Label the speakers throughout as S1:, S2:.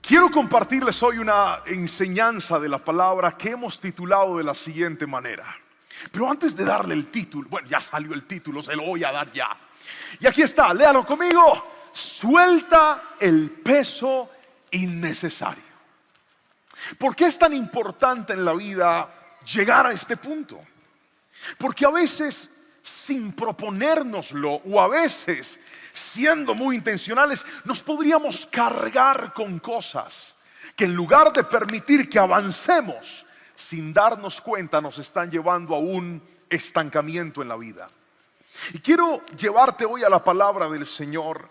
S1: Quiero compartirles hoy una enseñanza de la palabra que hemos titulado de la siguiente manera. Pero antes de darle el título, bueno, ya salió el título, se lo voy a dar ya. Y aquí está, léalo conmigo. Suelta el peso innecesario. ¿Por qué es tan importante en la vida llegar a este punto? Porque a veces, sin proponérnoslo, o a veces siendo muy intencionales, nos podríamos cargar con cosas que en lugar de permitir que avancemos, sin darnos cuenta, nos están llevando a un estancamiento en la vida. Y quiero llevarte hoy a la palabra del Señor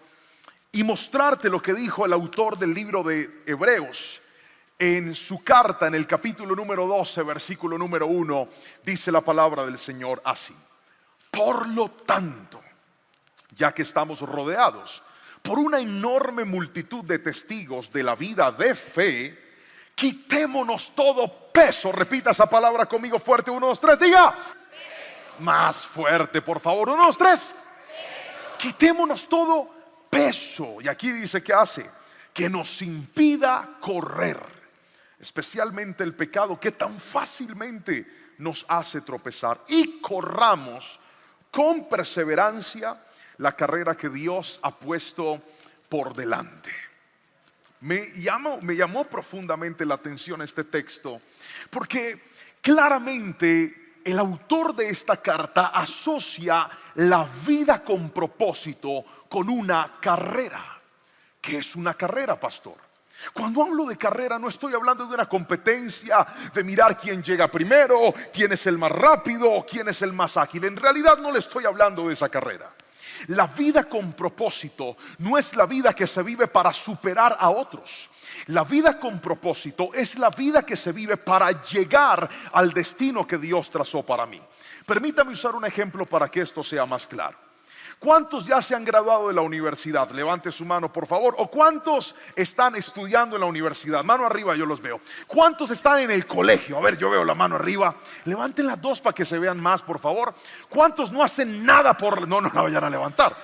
S1: y mostrarte lo que dijo el autor del libro de Hebreos. En su carta, en el capítulo número 12, versículo número 1, dice la palabra del Señor así: por lo tanto, ya que estamos rodeados por una enorme multitud de testigos de la vida de fe, quitémonos todo peso. Repita esa palabra conmigo fuerte. 1, 2, 3, diga. Peso. Más fuerte, por favor. 1, 2, 3. Peso. Quitémonos todo peso. Y aquí dice que hace que nos impida correr, especialmente el pecado que tan fácilmente nos hace tropezar, y corramos con perseverancia la carrera que Dios ha puesto por delante. Me llamó profundamente la atención este texto, porque claramente el autor de esta carta asocia la vida con propósito con una carrera. ¿Qué es una carrera, pastor? Cuando hablo de carrera no estoy hablando de una competencia de mirar quién llega primero, quién es el más rápido, quién es el más ágil. En realidad no le estoy hablando de esa carrera. La vida con propósito no es la vida que se vive para superar a otros. La vida con propósito es la vida que se vive para llegar al destino que Dios trazó para mí. Permítame usar un ejemplo para que esto sea más claro. ¿Cuántos ya se han graduado de la universidad? Levante su mano, por favor. ¿O cuántos están estudiando en la universidad? Mano arriba, yo los veo. ¿Cuántos están en el colegio? A ver, yo veo la mano arriba. Levanten las dos para que se vean más, por favor. ¿Cuántos no hacen nada por... No la vayan a levantar.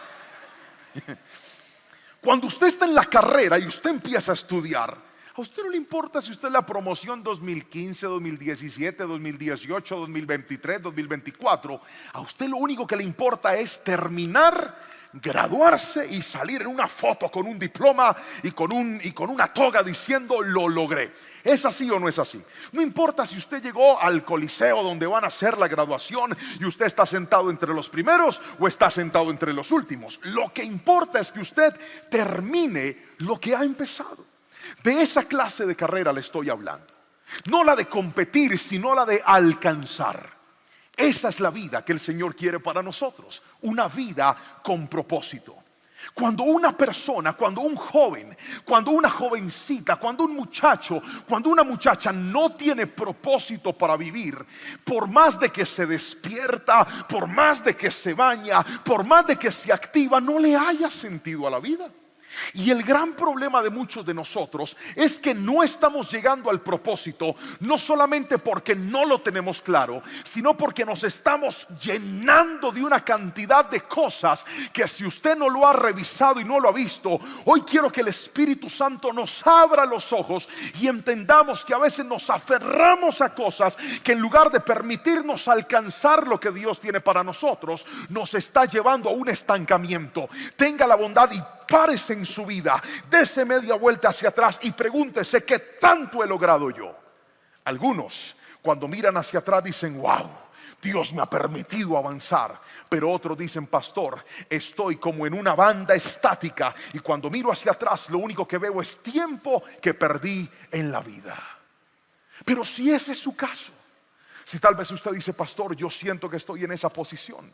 S1: Cuando usted está en la carrera y usted empieza a estudiar, a usted no le importa si usted es la promoción 2015, 2017, 2018, 2023, 2024. A usted lo único que le importa es terminar, graduarse y salir en una foto con un diploma y con una toga diciendo lo logré. ¿Es así o no es así? No importa si usted llegó al coliseo donde van a hacer la graduación y usted está sentado entre los primeros o está sentado entre los últimos. Lo que importa es que usted termine lo que ha empezado. De esa clase de carrera le estoy hablando. No la de competir, sino la de alcanzar. Esa es la vida que el Señor quiere para nosotros. Una vida con propósito. Cuando una persona, cuando un joven, cuando una jovencita, cuando un muchacho, cuando una muchacha no tiene propósito para vivir, por más de que se despierta, por más de que se baña, por más de que se activa, no le haya sentido a la vida. Y el gran problema de muchos de nosotros es que no estamos llegando al propósito, no solamente porque no lo tenemos claro, sino porque nos estamos llenando de una cantidad de cosas que si usted no lo ha revisado y no lo ha visto, hoy quiero que el Espíritu Santo nos abra los ojos y entendamos que a veces nos aferramos a cosas que en lugar de permitirnos alcanzar lo que Dios tiene para nosotros, nos está llevando a un estancamiento. Tenga la bondad y párese en su vida, dése media vuelta hacia atrás y pregúntese qué tanto he logrado yo. Algunos cuando miran hacia atrás dicen: wow, Dios me ha permitido avanzar. Pero otros dicen: pastor, estoy como en una banda estática y cuando miro hacia atrás lo único que veo es tiempo que perdí en la vida. Pero si ese es su caso, si tal vez usted dice: pastor, yo siento que estoy en esa posición,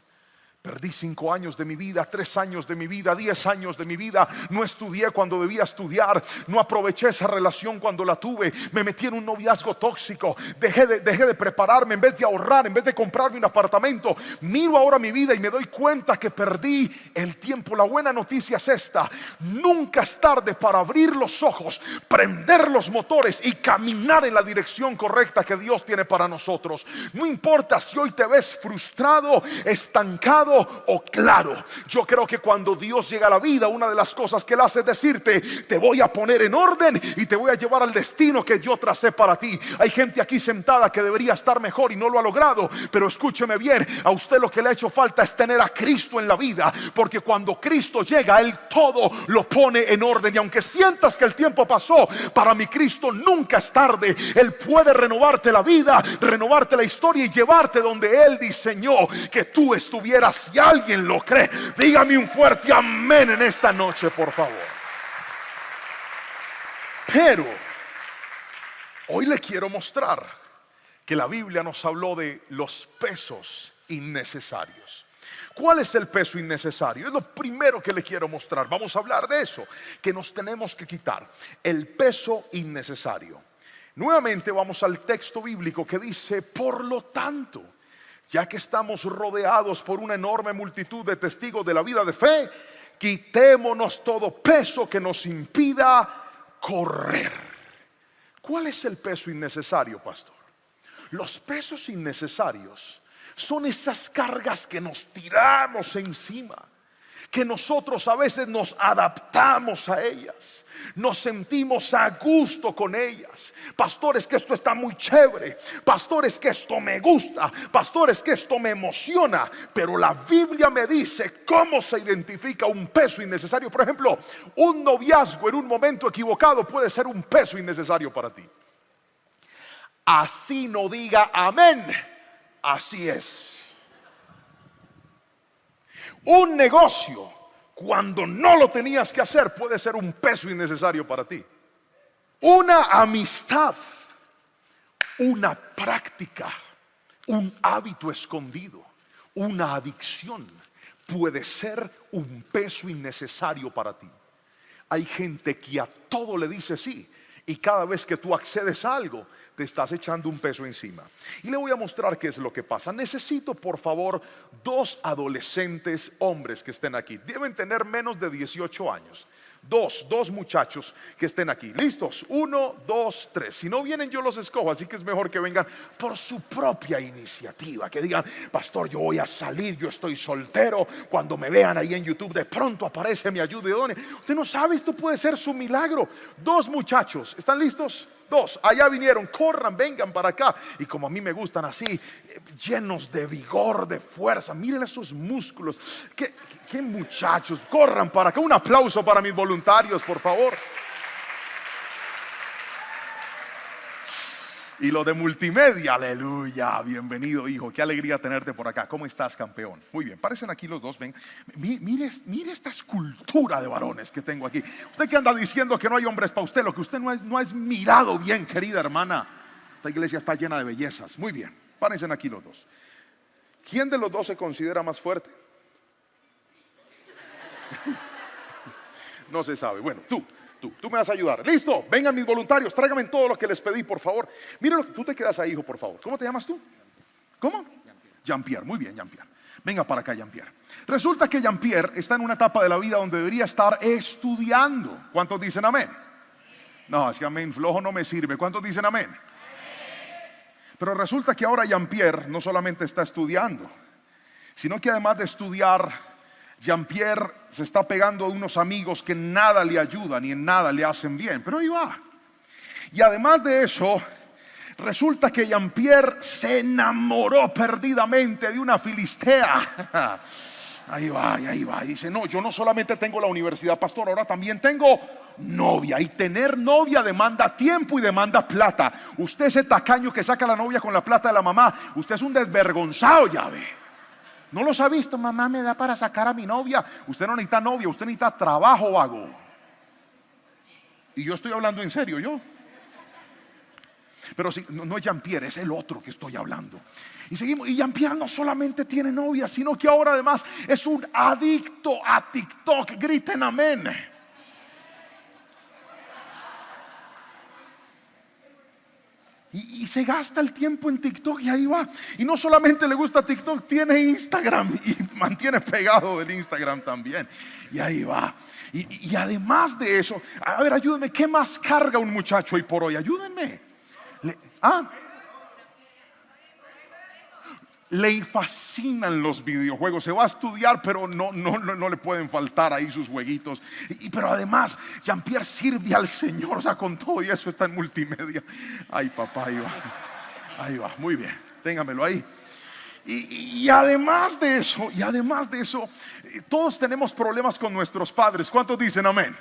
S1: perdí 5 años de mi vida, 3 años de mi vida, 10 años de mi vida. No estudié cuando debía estudiar, no aproveché esa relación cuando la tuve, me metí en un noviazgo tóxico, dejé de prepararme, en vez de ahorrar, en vez de comprarme un apartamento. Miro ahora mi vida y me doy cuenta que perdí el tiempo. La buena noticia es esta: nunca es tarde para abrir los ojos, prender los motores y caminar en la dirección correcta que Dios tiene para nosotros. No importa si hoy te ves frustrado, estancado, nublado o claro. Yo creo que cuando Dios llega a la vida, una de las cosas que Él hace es decirte: te voy a poner en orden y te voy a llevar al destino que yo tracé para ti. Hay gente aquí sentada que debería estar mejor y no lo ha logrado, pero escúcheme bien, a usted lo que le ha hecho falta es tener a Cristo en la vida, porque cuando Cristo llega, Él todo lo pone en orden. Y aunque sientas que el tiempo pasó, para mi Cristo nunca es tarde. Él puede renovarte la vida, renovarte la historia y llevarte donde Él diseñó que tú estuvieras. Si alguien lo cree, dígame un fuerte amén en esta noche, por favor. Pero hoy le quiero mostrar que la Biblia nos habló de los pesos innecesarios. ¿Cuál es el peso innecesario? Es lo primero que le quiero mostrar. Vamos a hablar de eso, que nos tenemos que quitar, el peso innecesario. Nuevamente vamos al texto bíblico que dice: por lo tanto, ya que estamos rodeados por una enorme multitud de testigos de la vida de fe, quitémonos todo peso que nos impida correr. ¿Cuál es el peso innecesario, pastor? Los pesos innecesarios son esas cargas que nos tiramos encima, que nosotros a veces nos adaptamos a ellas, nos sentimos a gusto con ellas. Pastores, que esto está muy chévere. Pastores, que esto me gusta. Pastores, que esto me emociona. Pero la Biblia me dice cómo se identifica un peso innecesario. Por ejemplo, un noviazgo en un momento equivocado puede ser un peso innecesario para ti. Así no diga amén, así es. Un negocio, cuando no lo tenías que hacer, puede ser un peso innecesario para ti. Una amistad, una práctica, un hábito escondido, una adicción puede ser un peso innecesario para ti. Hay gente que a todo le dice sí, y cada vez que tú accedes a algo, te estás echando un peso encima. Y le voy a mostrar qué es lo que pasa. Necesito, por favor, 2 adolescentes hombres que estén aquí. Deben tener menos de 18 años. Dos muchachos que estén aquí. ¿Listos? 1, 2, 3. Si no vienen, yo los escojo, así que es mejor que vengan por su propia iniciativa. Que digan: pastor, yo voy a salir, yo estoy soltero. Cuando me vean ahí en YouTube, de pronto aparece mi ayuda idónea. Usted no sabe, esto puede ser su milagro. 2 muchachos, ¿están listos? 2, allá vinieron, corran, vengan para acá. Y como a mí me gustan así, llenos de vigor, de fuerza. Miren esos músculos. ¿Qué muchachos? Corran para acá. Un aplauso para mis voluntarios, por favor. Y lo de multimedia, aleluya, bienvenido, hijo, qué alegría tenerte por acá. ¿Cómo estás, campeón? Muy bien, parecen aquí los dos, ven. Mire esta escultura de varones que tengo aquí. Usted que anda diciendo que no hay hombres para usted, lo que usted no es mirado bien, querida hermana. Esta iglesia está llena de bellezas. Muy bien, parecen aquí los dos. ¿Quién de los dos se considera más fuerte? No se sabe. Bueno, tú me vas a ayudar. Listo, vengan mis voluntarios, tráigame todo lo que les pedí, por favor. Mira, tú te quedas ahí, hijo, por favor. ¿Cómo te llamas tú? ¿Cómo? Jean-Pierre, muy bien, Jean-Pierre. Venga para acá, Jean-Pierre. Resulta que Jean-Pierre está en una etapa de la vida donde debería estar estudiando. ¿Cuántos dicen amén? No, si amén flojo no me sirve. ¿Cuántos dicen amén? Pero resulta que ahora Jean-Pierre no solamente está estudiando, sino que además de estudiar, Jean-Pierre se está pegando a unos amigos que en nada le ayudan y en nada le hacen bien. Pero ahí va. Y además de eso, resulta que Jean-Pierre se enamoró perdidamente de una filistea. Ahí va. Y dice: no, yo no solamente tengo la universidad, pastor, ahora también tengo novia. Y tener novia demanda tiempo y demanda plata. Usted, ese tacaño que saca la novia con la plata de la mamá, usted es un desvergonzado, ya ve. ¿No los ha visto? Mamá, me da para sacar a mi novia. Usted no necesita novia, usted necesita trabajo, vago. Y yo estoy hablando en serio, yo. Pero si, no es Jean-Pierre, es el otro que estoy hablando. Y seguimos, y Jean-Pierre no solamente tiene novia, sino que ahora además es un adicto a TikTok. Griten amén. Y se gasta el tiempo en TikTok y ahí va. Y no solamente le gusta TikTok, tiene Instagram y mantiene pegado el Instagram también. Y ahí va. Y además de eso, a ver, ayúdenme, ¿qué más carga un muchacho hoy por hoy? Ayúdenme. le fascinan los videojuegos. Se va a estudiar, pero no le pueden faltar ahí sus jueguitos. Pero además, Jean-Pierre sirve al Señor, o sea, con todo y eso está en multimedia. Ay, papá, ahí va, muy bien, téngamelo ahí. Y además de eso, todos tenemos problemas con nuestros padres. ¿Cuántos dicen amén?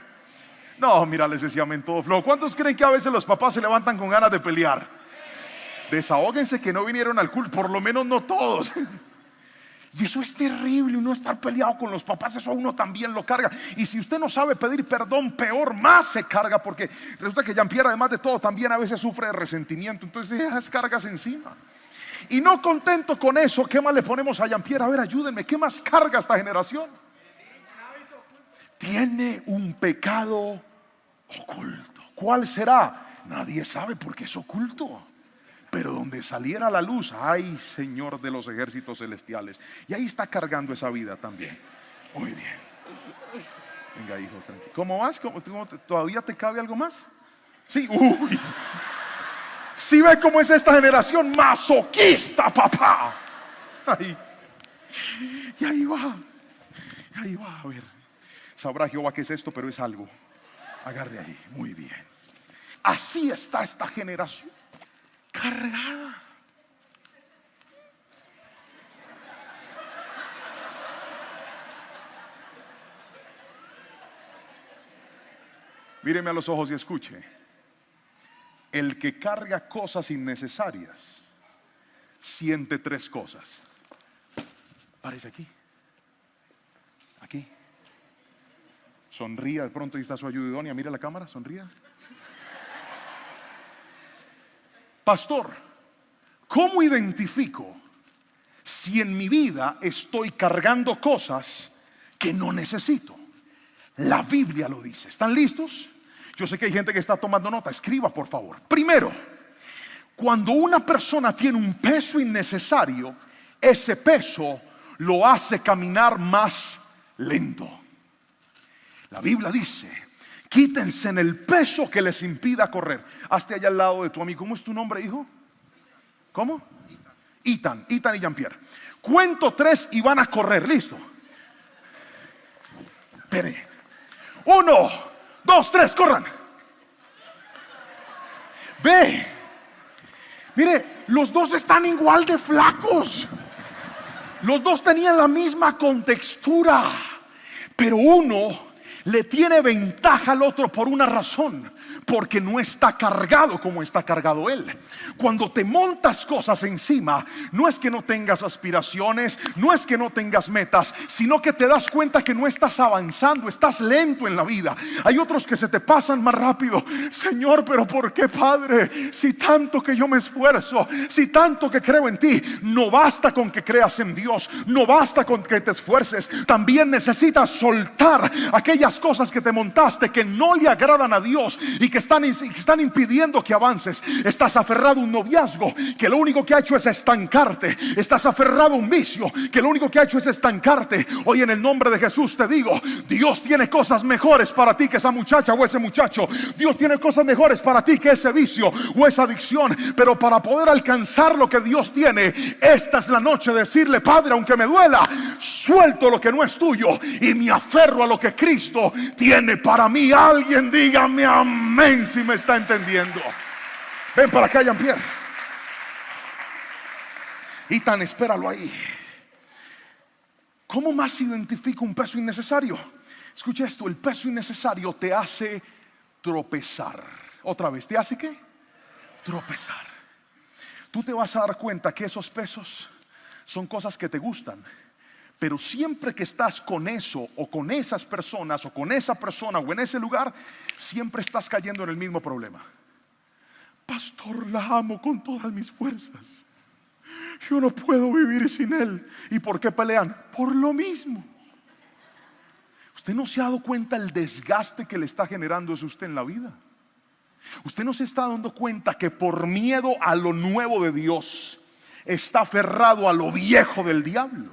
S1: No, mira, les decía amén todo flojo. ¿Cuántos creen que a veces los papás se levantan con ganas de pelear? Desahóguense que no vinieron al culto, por lo menos no todos. Y eso es terrible, uno estar peleado con los papás, eso a uno también lo carga. Y si usted no sabe pedir perdón, peor, más se carga, porque resulta que Jean-Pierre, además de todo, también a veces sufre de resentimiento. Entonces esas cargas encima. Y no contento con eso, ¿qué más le ponemos a Jean-Pierre? A ver, ayúdenme, ¿qué más carga esta generación? Tiene un pecado oculto. ¿Cuál será? Nadie sabe porque es oculto. Pero donde saliera la luz, ay, Señor de los ejércitos celestiales. Y ahí está cargando esa vida también. Muy bien. Venga, hijo, tranquilo. ¿Cómo vas? ¿Todavía te cabe algo más? Sí, uy. Si ve cómo es esta generación masoquista, papá. Ahí. Y ahí va. A ver. Sabrá Jehová qué es esto, pero es algo. Agarre ahí. Muy bien. Así está esta generación. Cargada. Míreme a los ojos y escuche. El que carga cosas innecesarias siente tres cosas. Párese aquí. Aquí. Sonría, de pronto ahí está su ayuda idónea. Mira la cámara, sonría. Pastor, ¿cómo identifico si en mi vida estoy cargando cosas que no necesito? La Biblia lo dice. ¿Están listos? Yo sé que hay gente que está tomando nota. Escriba, por favor. Primero, cuando una persona tiene un peso innecesario, ese peso lo hace caminar más lento. La Biblia dice: quítense en el peso que les impida correr. Hazte allá al lado de tu amigo. ¿Cómo es tu nombre, hijo? ¿Cómo? Ethan y Jean-Pierre. Cuento 3 y van a correr. ¿Listo? Espere. 1, 2, 3, corran. Ve. Mire, los dos están igual de flacos. Los dos tenían la misma contextura, pero uno le tiene ventaja al otro por una razón: porque no está cargado como está cargado él. Cuando te montas cosas encima, no es que no tengas aspiraciones, no es que no tengas metas, sino que te das cuenta que no estás avanzando, estás lento en la vida. Hay otros que se te pasan más rápido. Señor, pero ¿por qué, Padre? Si tanto que yo me esfuerzo, si tanto que creo en ti. No basta con que creas en Dios, no basta con que te esfuerces. También necesitas soltar aquellas cosas que te montaste que no le agradan a Dios y que están impidiendo que avances. Estás aferrado a un noviazgo que lo único que ha hecho es estancarte. Estás aferrado a un vicio que lo único que ha hecho es estancarte. Hoy, en el nombre de Jesús, te digo: Dios tiene cosas mejores para ti que esa muchacha o ese muchacho. Dios tiene cosas mejores para ti que ese vicio o esa adicción. Pero para poder alcanzar lo que Dios tiene, esta es la noche de decirle: Padre, aunque me duela, suelto lo que no es tuyo y me aferro a lo que Cristo tiene para mí. Alguien dígame amén si me está entendiendo. Ven para acá, Jean-Pierre. Ethan, espéralo ahí. ¿Cómo más identifico un peso innecesario? Escucha esto: el peso innecesario te hace tropezar. Otra vez, ¿te hace qué? Tropezar. Tú te vas a dar cuenta que esos pesos son cosas que te gustan, pero siempre que estás con eso o con esas personas o con esa persona o en ese lugar, siempre estás cayendo en el mismo problema. Pastor, la amo con todas mis fuerzas. Yo no puedo vivir sin él. ¿Y por qué pelean? Por lo mismo. Usted no se ha dado cuenta el desgaste que le está generando eso a usted en la vida. Usted no se está dando cuenta que por miedo a lo nuevo de Dios está aferrado a lo viejo del diablo.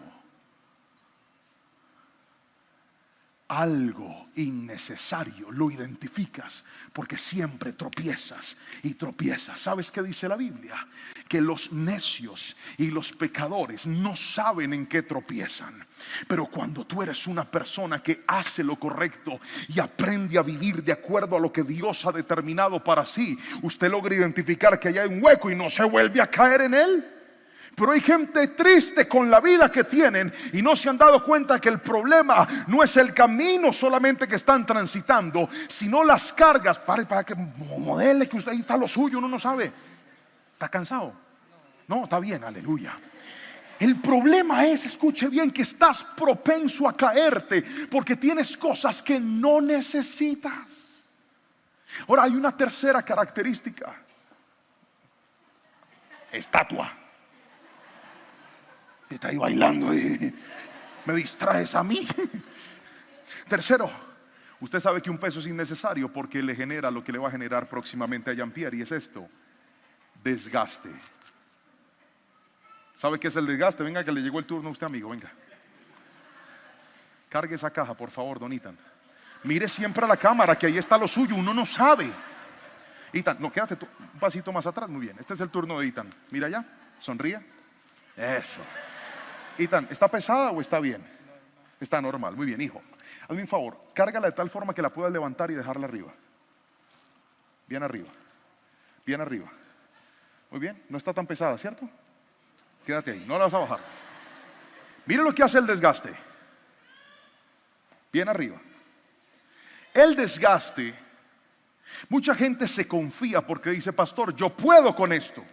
S1: Algo innecesario. Lo identificas porque siempre tropiezas y tropiezas. ¿Sabes qué dice la Biblia? Que los necios y los pecadores no saben en qué tropiezan. Pero cuando tú eres una persona que hace lo correcto y aprende a vivir de acuerdo a lo que Dios ha determinado para sí, usted logra identificar que allá hay un hueco y no se vuelve a caer en él. Pero hay gente triste con la vida que tienen y no se han dado cuenta que el problema no es el camino solamente que están transitando, sino las cargas. Para que modele que usted, ahí está lo suyo, uno no sabe. ¿Está cansado? No, está bien, aleluya. El problema es, escuche bien, que estás propenso a caerte porque tienes cosas que no necesitas. Ahora hay una tercera característica. Estatua. Está ahí bailando y me distraes a mí. Tercero, usted sabe que un peso es innecesario porque le genera lo que le va a generar próximamente a Jean-Pierre, y es esto: desgaste. ¿Sabe qué es el desgaste? Venga, que le llegó el turno a usted, amigo, venga. Cargue esa caja, por favor, don Ethan. Mire siempre a la cámara, que ahí está lo suyo, uno no sabe. Ethan, no, quédate tú, un pasito más atrás, muy bien. Este es el turno de Ethan. Mira allá, sonríe. Eso. Ethan, ¿está pesada o está bien? Está normal, muy bien, hijo. Hazme un favor, cárgala de tal forma que la puedas levantar y dejarla arriba. Bien arriba. Bien arriba. Muy bien, no está tan pesada, ¿cierto? Quédate ahí, no la vas a bajar. Mire lo que hace el desgaste. Bien arriba. El desgaste, mucha gente se confía porque dice: pastor, yo puedo con esto.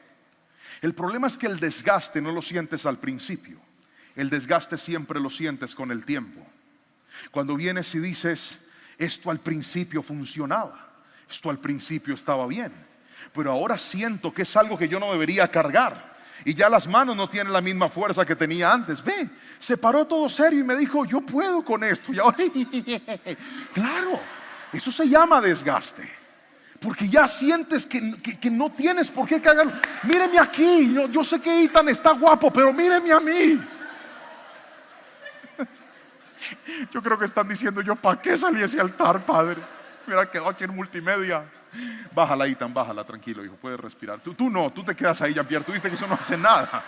S1: El problema es que el desgaste no lo sientes al principio. El desgaste siempre lo sientes con el tiempo. Cuando vienes y dices: esto al principio funcionaba, esto al principio estaba bien, pero ahora siento que es algo que yo no debería cargar, y ya las manos no tienen la misma fuerza que tenía antes. Ve, se paró todo serio y me dijo: yo puedo con esto. Y ahora, claro, eso se llama desgaste. Porque ya sientes que no tienes por qué cargarlo. Míreme aquí, yo sé que Ethan está guapo, pero míreme a mí. Yo creo que están diciendo: yo para qué salí a ese altar, padre. Me hubiera quedado aquí en multimedia. Bájala, Ethan, bájala, tranquilo, hijo, puedes respirar. Tú no, tú te quedas ahí, Jean-Pierre. Tú viste que eso no hace nada.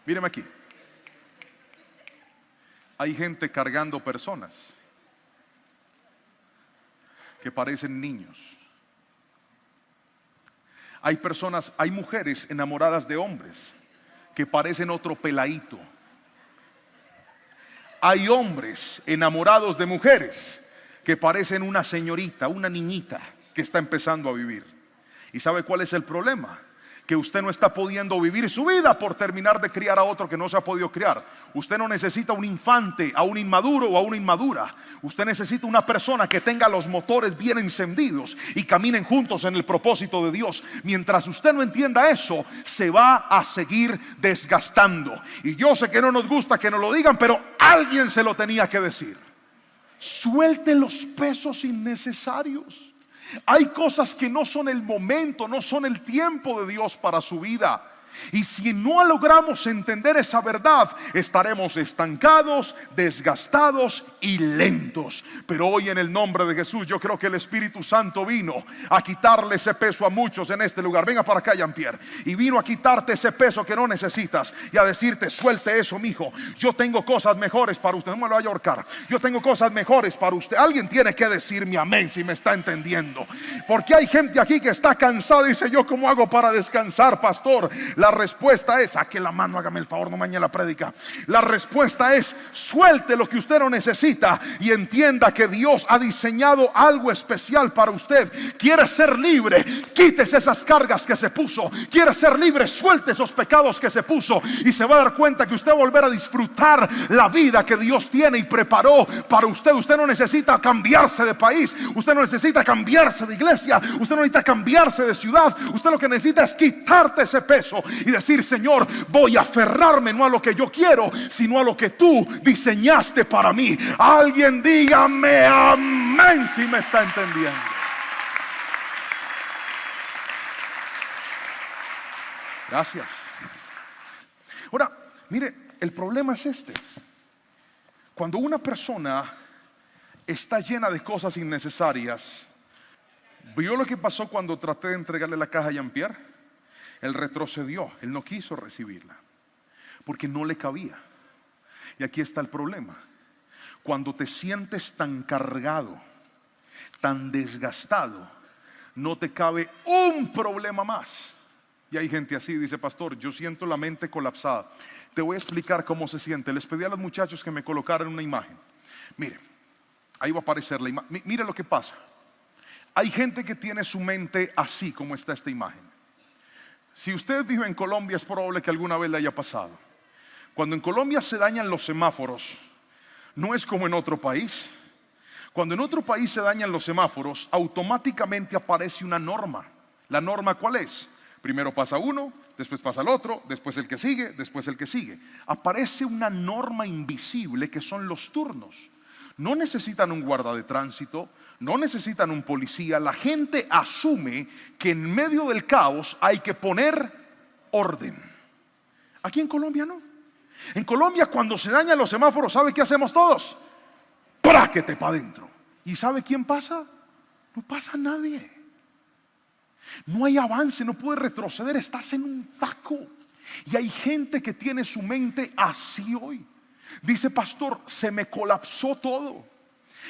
S1: Míreme aquí. Hay gente cargando personas que parecen niños. Hay personas, hay mujeres enamoradas de hombres que parecen otro peladito. Hay hombres enamorados de mujeres que parecen una señorita, una niñita que está empezando a vivir. ¿Y sabe cuál es el problema? Que usted no está pudiendo vivir su vida por terminar de criar a otro que no se ha podido criar. Usted no necesita un infante, a un inmaduro o a una inmadura. Usted necesita una persona que tenga los motores bien encendidos y caminen juntos en el propósito de Dios. Mientras usted no entienda eso, se va a seguir desgastando. Y yo sé que no nos gusta que nos lo digan, pero alguien se lo tenía que decir. Suelte los pesos innecesarios. Hay cosas que no son el momento, no son el tiempo de Dios para su vida. Y si no logramos entender esa verdad, estaremos estancados, desgastados y lentos. Pero hoy, en el nombre de Jesús, yo creo que el Espíritu Santo vino a quitarle ese peso a muchos en este lugar. Venga para acá, Jean-Pierre. Y vino a quitarte ese peso que no necesitas y a decirte: suelte eso, mijo. Yo tengo cosas mejores para usted. No me lo vaya a ahorcar. Yo tengo cosas mejores para usted. Alguien tiene que decirme amén si me está entendiendo. Porque hay gente aquí que está cansada y dice: ¿yo cómo hago para descansar, pastor? La respuesta es: saque la mano, hágame el favor, no mañe la prédica. La respuesta es: suelte lo que usted no necesita y entienda que Dios ha diseñado algo especial para usted. Quiere ser libre, quítese esas cargas que se puso. Quiere ser libre, suelte esos pecados que se puso, y se va a dar cuenta que usted va a volver a disfrutar la vida que Dios tiene y preparó para usted. Usted no necesita cambiarse de país, usted no necesita cambiarse de iglesia, usted no necesita cambiarse de ciudad. Usted lo que necesita es quitarte ese peso y decir: Señor, voy a aferrarme no a lo que yo quiero, sino a lo que tú diseñaste para mí. Alguien dígame amén si me está entendiendo. Gracias. Ahora, mire, el problema es este. Cuando una persona está llena de cosas innecesarias, ¿vio lo que pasó cuando traté de entregarle la caja a Jean-Pierre? Él retrocedió, él no quiso recibirla, porque no le cabía. Y aquí está el problema. Cuando te sientes tan cargado, tan desgastado, no te cabe un problema más. Y hay gente así, dice: pastor, yo siento la mente colapsada. Te voy a explicar cómo se siente. Les pedí a los muchachos que me colocaran una imagen. Mire, ahí va a aparecer la imagen. Mire lo que pasa. Hay gente que tiene su mente así como está esta imagen. Si usted vive en Colombia, es probable que alguna vez le haya pasado. Cuando en Colombia se dañan los semáforos, no es como en otro país. Cuando en otro país se dañan los semáforos, automáticamente aparece una norma. ¿La norma cuál es? Primero pasa uno, después pasa el otro, después el que sigue, después el que sigue. Aparece una norma invisible que son los turnos. No necesitan un guarda de tránsito, no necesitan un policía. La gente asume que en medio del caos hay que poner orden. Aquí en Colombia no. En Colombia, cuando se dañan los semáforos, ¿sabe qué hacemos todos? ¡Práquete para adentro! ¿Y sabe quién pasa? No pasa nadie. No hay avance, no puedes retroceder, estás en un taco. Y hay gente que tiene su mente así hoy. Dice: pastor, se me colapsó todo.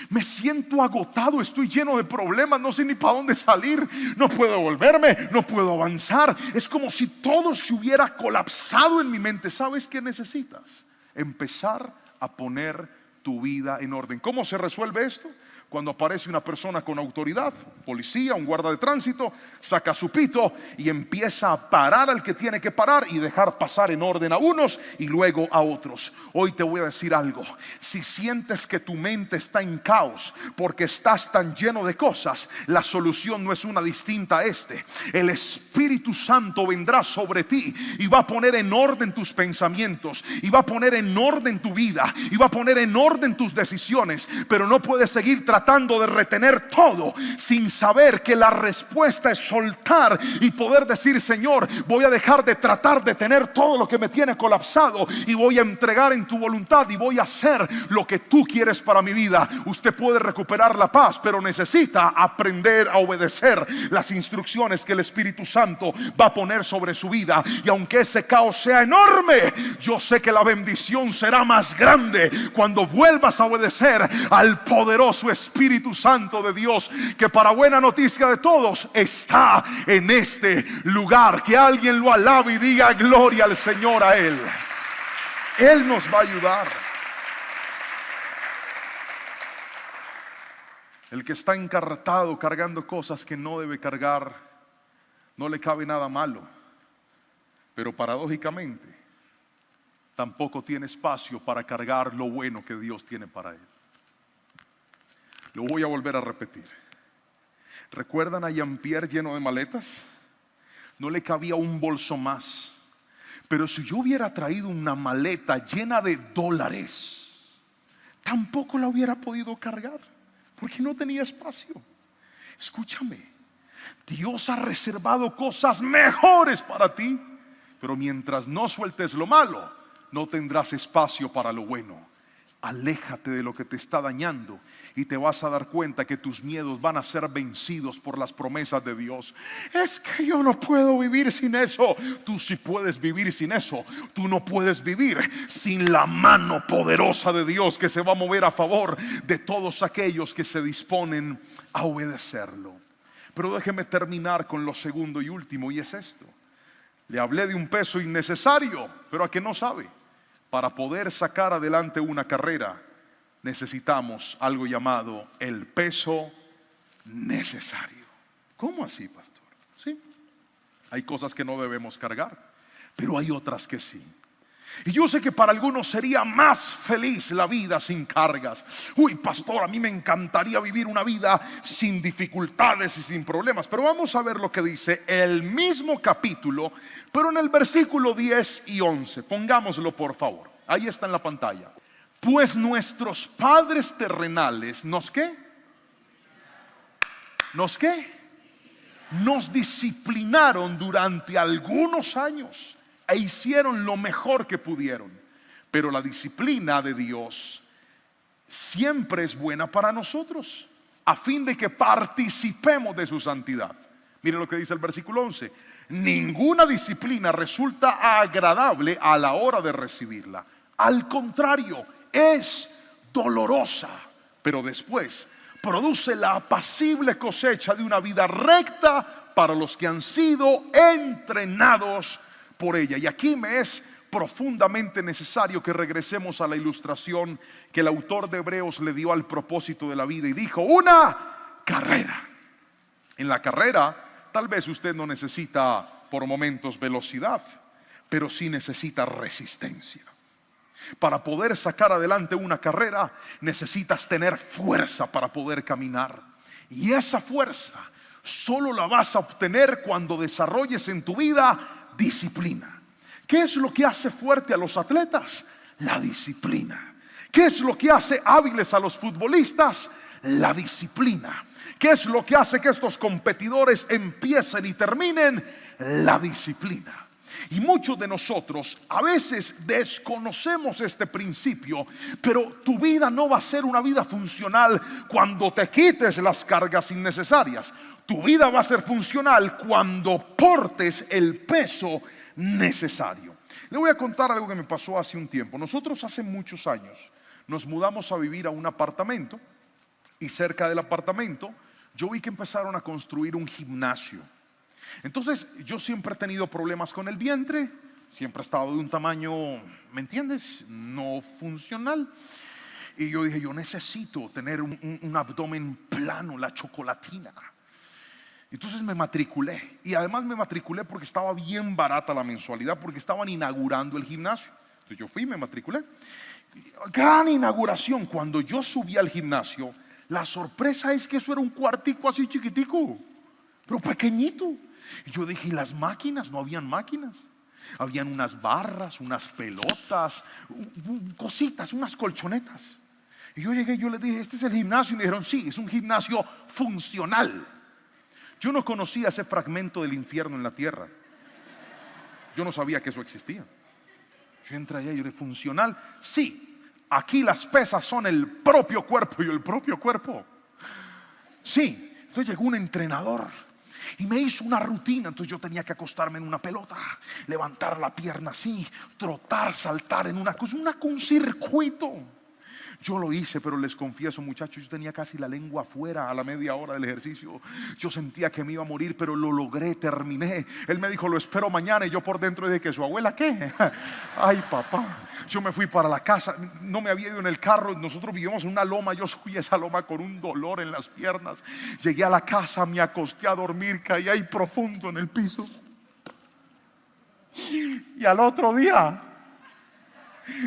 S1: Me siento agotado, estoy lleno de problemas, no sé ni para dónde salir, no puedo volverme, no puedo avanzar. Es como si todo se hubiera colapsado en mi mente. ¿Sabes qué necesitas? Empezar a poner tu vida en orden. ¿Cómo se resuelve esto? Cuando aparece una persona con autoridad, policía, un guarda de tránsito, saca su pito y empieza a parar al que tiene que parar y dejar pasar en orden a unos y luego a otros. Hoy te voy a decir algo: si sientes que tu mente está en caos porque estás tan lleno de cosas, la solución no es una distinta a este. El Espíritu Santo vendrá sobre ti y va a poner en orden tus pensamientos, y va a poner en orden tu vida, y va a poner en orden tus decisiones. Pero no puedes seguir tratando de retener todo sin saber que la respuesta es soltar y poder decir: Señor, voy a dejar de tratar de tener todo lo que me tiene colapsado y voy a entregar en tu voluntad y voy a hacer lo que tú quieres para mi vida. Usted puede recuperar la paz, pero necesita aprender a obedecer las instrucciones que el Espíritu Santo va a poner sobre su vida. Y aunque ese caos sea enorme, yo sé que la bendición será más grande cuando vuelvas a obedecer al poderoso Espíritu Santo de Dios, que para buena noticia de todos está en este lugar. Que alguien lo alabe y diga: gloria al Señor, a Él. Él nos va a ayudar. El que está encartado cargando cosas que no debe cargar, no le cabe nada malo, pero paradójicamente tampoco tiene espacio para cargar lo bueno que Dios tiene para él. Lo voy a volver a repetir. ¿Recuerdan a Jean-Pierre lleno de maletas? No le cabía un bolso más. Pero si yo hubiera traído una maleta llena de dólares, tampoco la hubiera podido cargar, porque no tenía espacio. Escúchame, Dios ha reservado cosas mejores para ti, pero mientras no sueltes lo malo, no tendrás espacio para lo bueno. Aléjate de lo que te está dañando y te vas a dar cuenta que tus miedos van a ser vencidos por las promesas de Dios. Es que yo no puedo vivir sin eso. Tú sí puedes vivir sin eso. Tú no puedes vivir sin la mano poderosa de Dios que se va a mover a favor de todos aquellos que se disponen a obedecerlo. Pero déjeme terminar con lo segundo y último, y es esto. Le hablé de un peso innecesario, pero ¿a qué no sabe? Para poder sacar adelante una carrera necesitamos algo llamado el peso necesario. ¿Cómo así, pastor? Sí, hay cosas que no debemos cargar, pero hay otras que sí. Y yo sé que para algunos sería más feliz la vida sin cargas. Uy, pastor, a mí me encantaría vivir una vida sin dificultades y sin problemas. Pero vamos a ver lo que dice el mismo capítulo, pero en el versículo 10 y 11. Pongámoslo, por favor. Ahí está en la pantalla. Pues nuestros padres terrenales, ¿nos qué? ¿Nos qué? Nos disciplinaron durante algunos años e hicieron lo mejor que pudieron. Pero la disciplina de Dios siempre es buena para nosotros, a fin de que participemos de su santidad. Mire lo que dice el versículo 11. Ninguna disciplina resulta agradable a la hora de recibirla. Al contrario, es dolorosa, pero después produce la apacible cosecha de una vida recta para los que han sido entrenados por ella. Y aquí me es profundamente necesario que regresemos a la ilustración que el autor de Hebreos le dio al propósito de la vida y dijo: una carrera. En la carrera tal vez usted no necesita por momentos velocidad, pero sí necesita resistencia. Para poder sacar adelante una carrera necesitas tener fuerza para poder caminar. Y esa fuerza solo la vas a obtener cuando desarrolles en tu vida disciplina. ¿Qué es lo que hace fuerte a los atletas? La disciplina. ¿Qué es lo que hace hábiles a los futbolistas? La disciplina. ¿Qué es lo que hace que estos competidores empiecen y terminen? La disciplina. Y muchos de nosotros a veces desconocemos este principio, pero tu vida no va a ser una vida funcional cuando te quites las cargas innecesarias. Tu vida va a ser funcional cuando portes el peso necesario. Le voy a contar algo que me pasó hace un tiempo. Nosotros hace muchos años nos mudamos a vivir a un apartamento, y cerca del apartamento yo vi que empezaron a construir un gimnasio. Entonces yo siempre he tenido problemas con el vientre, siempre he estado de un tamaño, ¿me entiendes?, no funcional. Y yo dije, yo necesito tener un abdomen plano, la chocolatina. Entonces me matriculé, y además me matriculé porque estaba bien barata la mensualidad, porque estaban inaugurando el gimnasio. Entonces yo fui y me matriculé. Gran inauguración. Cuando yo subí al gimnasio, la sorpresa es que eso era un cuartico así chiquitico, pero pequeñito. Y yo dije, ¿y las máquinas? No habían máquinas. Habían unas barras, unas pelotas, cositas, unas colchonetas. Y yo llegué y yo les dije, ¿este es el gimnasio? Y me dijeron, sí, es un gimnasio funcional. Yo no conocía ese fragmento del infierno en la tierra. Yo no sabía que eso existía. Yo entré allá y yo dije, ¿funcional? Sí, aquí las pesas son el propio cuerpo. Y el propio cuerpo, sí. Entonces llegó un entrenador y me hizo una rutina. Entonces yo tenía que acostarme en una pelota, levantar la pierna así, trotar, saltar en un circuito. Yo lo hice, pero les confieso, muchachos, yo tenía casi la lengua afuera a la media hora del ejercicio. Yo sentía que me iba a morir, pero lo logré, terminé. Él me dijo, lo espero mañana. Y yo por dentro dije, ¿que su abuela qué? Ay, papá. Yo me fui para la casa, no me había ido en el carro. Nosotros vivíamos en una loma. Yo subí esa loma con un dolor en las piernas. Llegué a la casa, me acosté a dormir, caí ahí profundo en el piso. Y al otro día,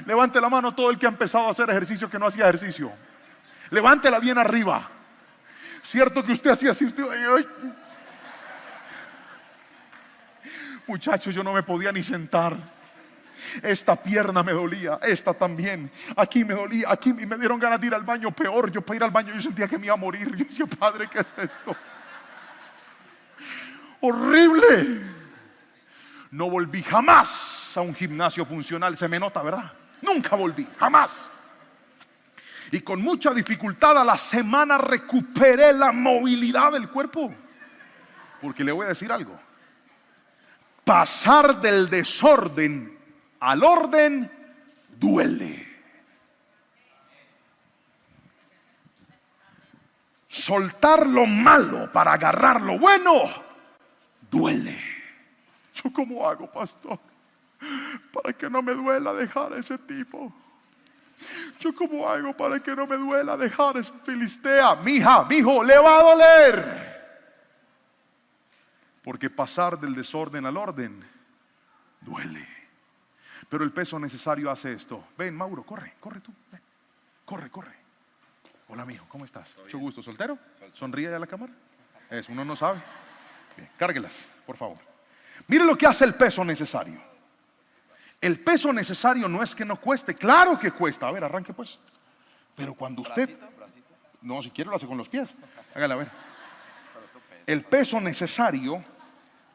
S1: levante la mano todo el que ha empezado a hacer ejercicio que no hacía ejercicio. Levántela bien arriba. Cierto que usted hacía así, usted, ay. Muchachos, yo no me podía ni sentar. Esta pierna me dolía, esta también. Aquí me dolía, aquí me dieron ganas de ir al baño. Peor, yo para ir al baño yo sentía que me iba a morir. Yo decía, Padre, ¿qué es esto? Horrible. No volví jamás a un gimnasio funcional. Se me nota, ¿verdad? Nunca volví, jamás. Y con mucha dificultad a la semana recuperé la movilidad del cuerpo. Porque le voy a decir algo. Pasar del desorden al orden duele. Soltar lo malo para agarrar lo bueno duele. ¿Yo cómo hago, pastor, para que no me duela dejar a ese tipo? ¿Yo cómo hago para que no me duela dejar a esa filistea? Mija, mijo, le va a doler. Porque pasar del desorden al orden duele. Pero el peso necesario hace esto. Ven, Mauro, corre tú. Ven. Corre. Hola, mijo, ¿cómo estás? Mucho gusto. ¿Soltero? ¿Sonríe a la cámara? Eso, uno no sabe. Bien, cárguelas, por favor. Mire lo que hace el peso necesario. El peso necesario no es que no cueste, claro que cuesta. A ver, arranque pues. Pero cuando usted, no, si quiere lo hace con los pies. Hágale a ver. El peso necesario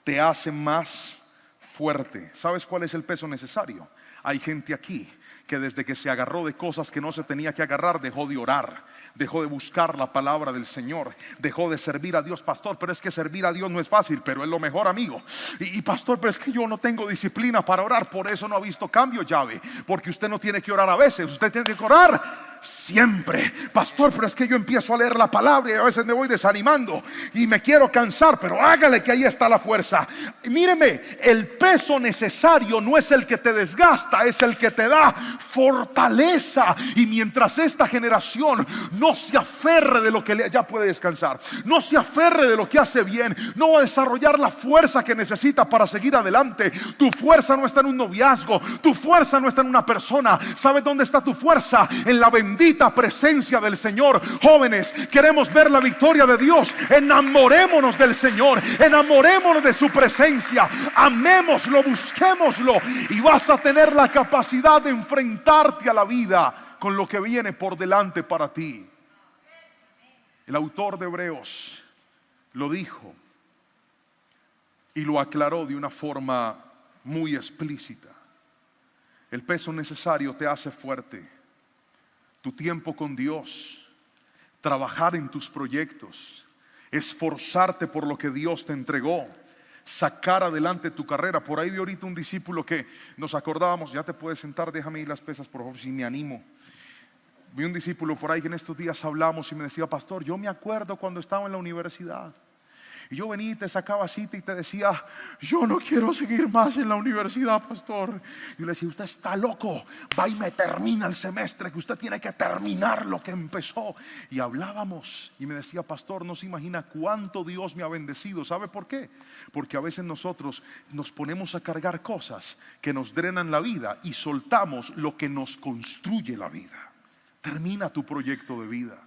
S1: te hace más fuerte. ¿Sabes cuál es el peso necesario? Hay gente aquí que desde que se agarró de cosas que no se tenía que agarrar, dejó de orar, dejó de buscar la palabra del Señor, dejó de servir a Dios. Pastor, pero es que servir a Dios no es fácil, pero es lo mejor, amigo. Y pastor, pero es que yo no tengo disciplina para orar, por eso no ha visto cambio, llave. Porque usted no tiene que orar a veces, usted tiene que orar siempre. Pastor, pero es que yo empiezo a leer la palabra y a veces me voy desanimando y me quiero cansar, pero hágale que ahí está la fuerza. Y míreme, el peso necesario no es el que te desgasta, es el que te da fortaleza. Y mientras esta generación no se aferre de lo que ya puede descansar, no se aferre de lo que hace bien, no va a desarrollar la fuerza que necesita para seguir adelante. Tu fuerza no está en un noviazgo, tu fuerza no está en una persona. ¿Sabes dónde está tu fuerza? En la bendita presencia del Señor. Jóvenes, queremos ver la victoria de Dios. Enamorémonos del Señor, enamorémonos de su presencia, amémoslo, busquémoslo, y vas a tener la capacidad de enfrentarte a la vida con lo que viene por delante para ti. El autor de Hebreos lo dijo y lo aclaró de una forma muy explícita. El peso necesario te hace fuerte. Tu tiempo con Dios, trabajar en tus proyectos, esforzarte por lo que Dios te entregó, sacar adelante tu carrera. Por ahí vi ahorita un discípulo que nos acordábamos. Ya te puedes sentar, déjame ir las pesas por favor, si me animo. Vi un discípulo por ahí que en estos días hablamos y me decía: pastor, yo me acuerdo cuando estaba en la universidad y yo venía y te sacaba cita y te decía: yo no quiero seguir más en la universidad, pastor. Yo le decía: usted está loco, va y me termina el semestre, que usted tiene que terminar lo que empezó. Y hablábamos y me decía: pastor, no se imagina cuánto Dios me ha bendecido. ¿Sabe por qué? Porque a veces nosotros nos ponemos a cargar cosas que nos drenan la vida y soltamos lo que nos construye la vida. Termina tu proyecto de vida,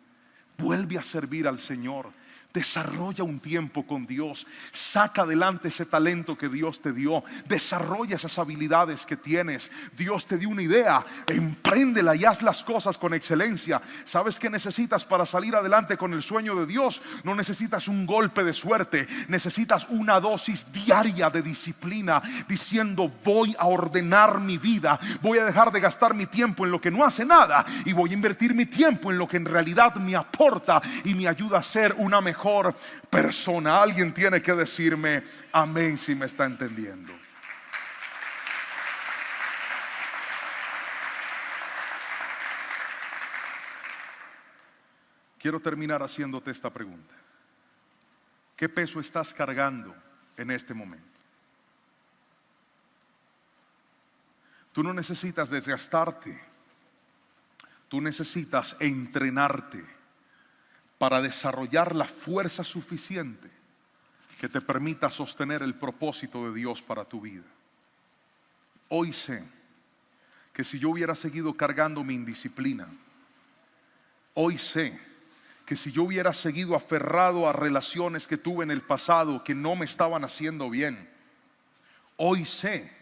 S1: vuelve a servir al Señor. Desarrolla un tiempo con Dios, saca adelante ese talento que Dios te dio, desarrolla esas habilidades que tienes. Dios te dio una idea, empréndela y haz las cosas con excelencia. ¿Sabes qué necesitas para salir adelante con el sueño de Dios? No necesitas un golpe de suerte, necesitas una dosis diaria de disciplina, diciendo: voy a ordenar mi vida, voy a dejar de gastar mi tiempo en lo que no hace nada y voy a invertir mi tiempo en lo que en realidad me aporta y me ayuda a ser una mejor persona. Alguien tiene que decirme amén si me está entendiendo. Quiero terminar haciéndote esta pregunta: ¿qué peso estás cargando en este momento? Tú no necesitas desgastarte, tú necesitas entrenarte para desarrollar la fuerza suficiente que te permita sostener el propósito de Dios para tu vida. Hoy sé que si yo hubiera seguido cargando mi indisciplina, hoy sé que si yo hubiera seguido aferrado a relaciones que tuve en el pasado que no me estaban haciendo bien, hoy sé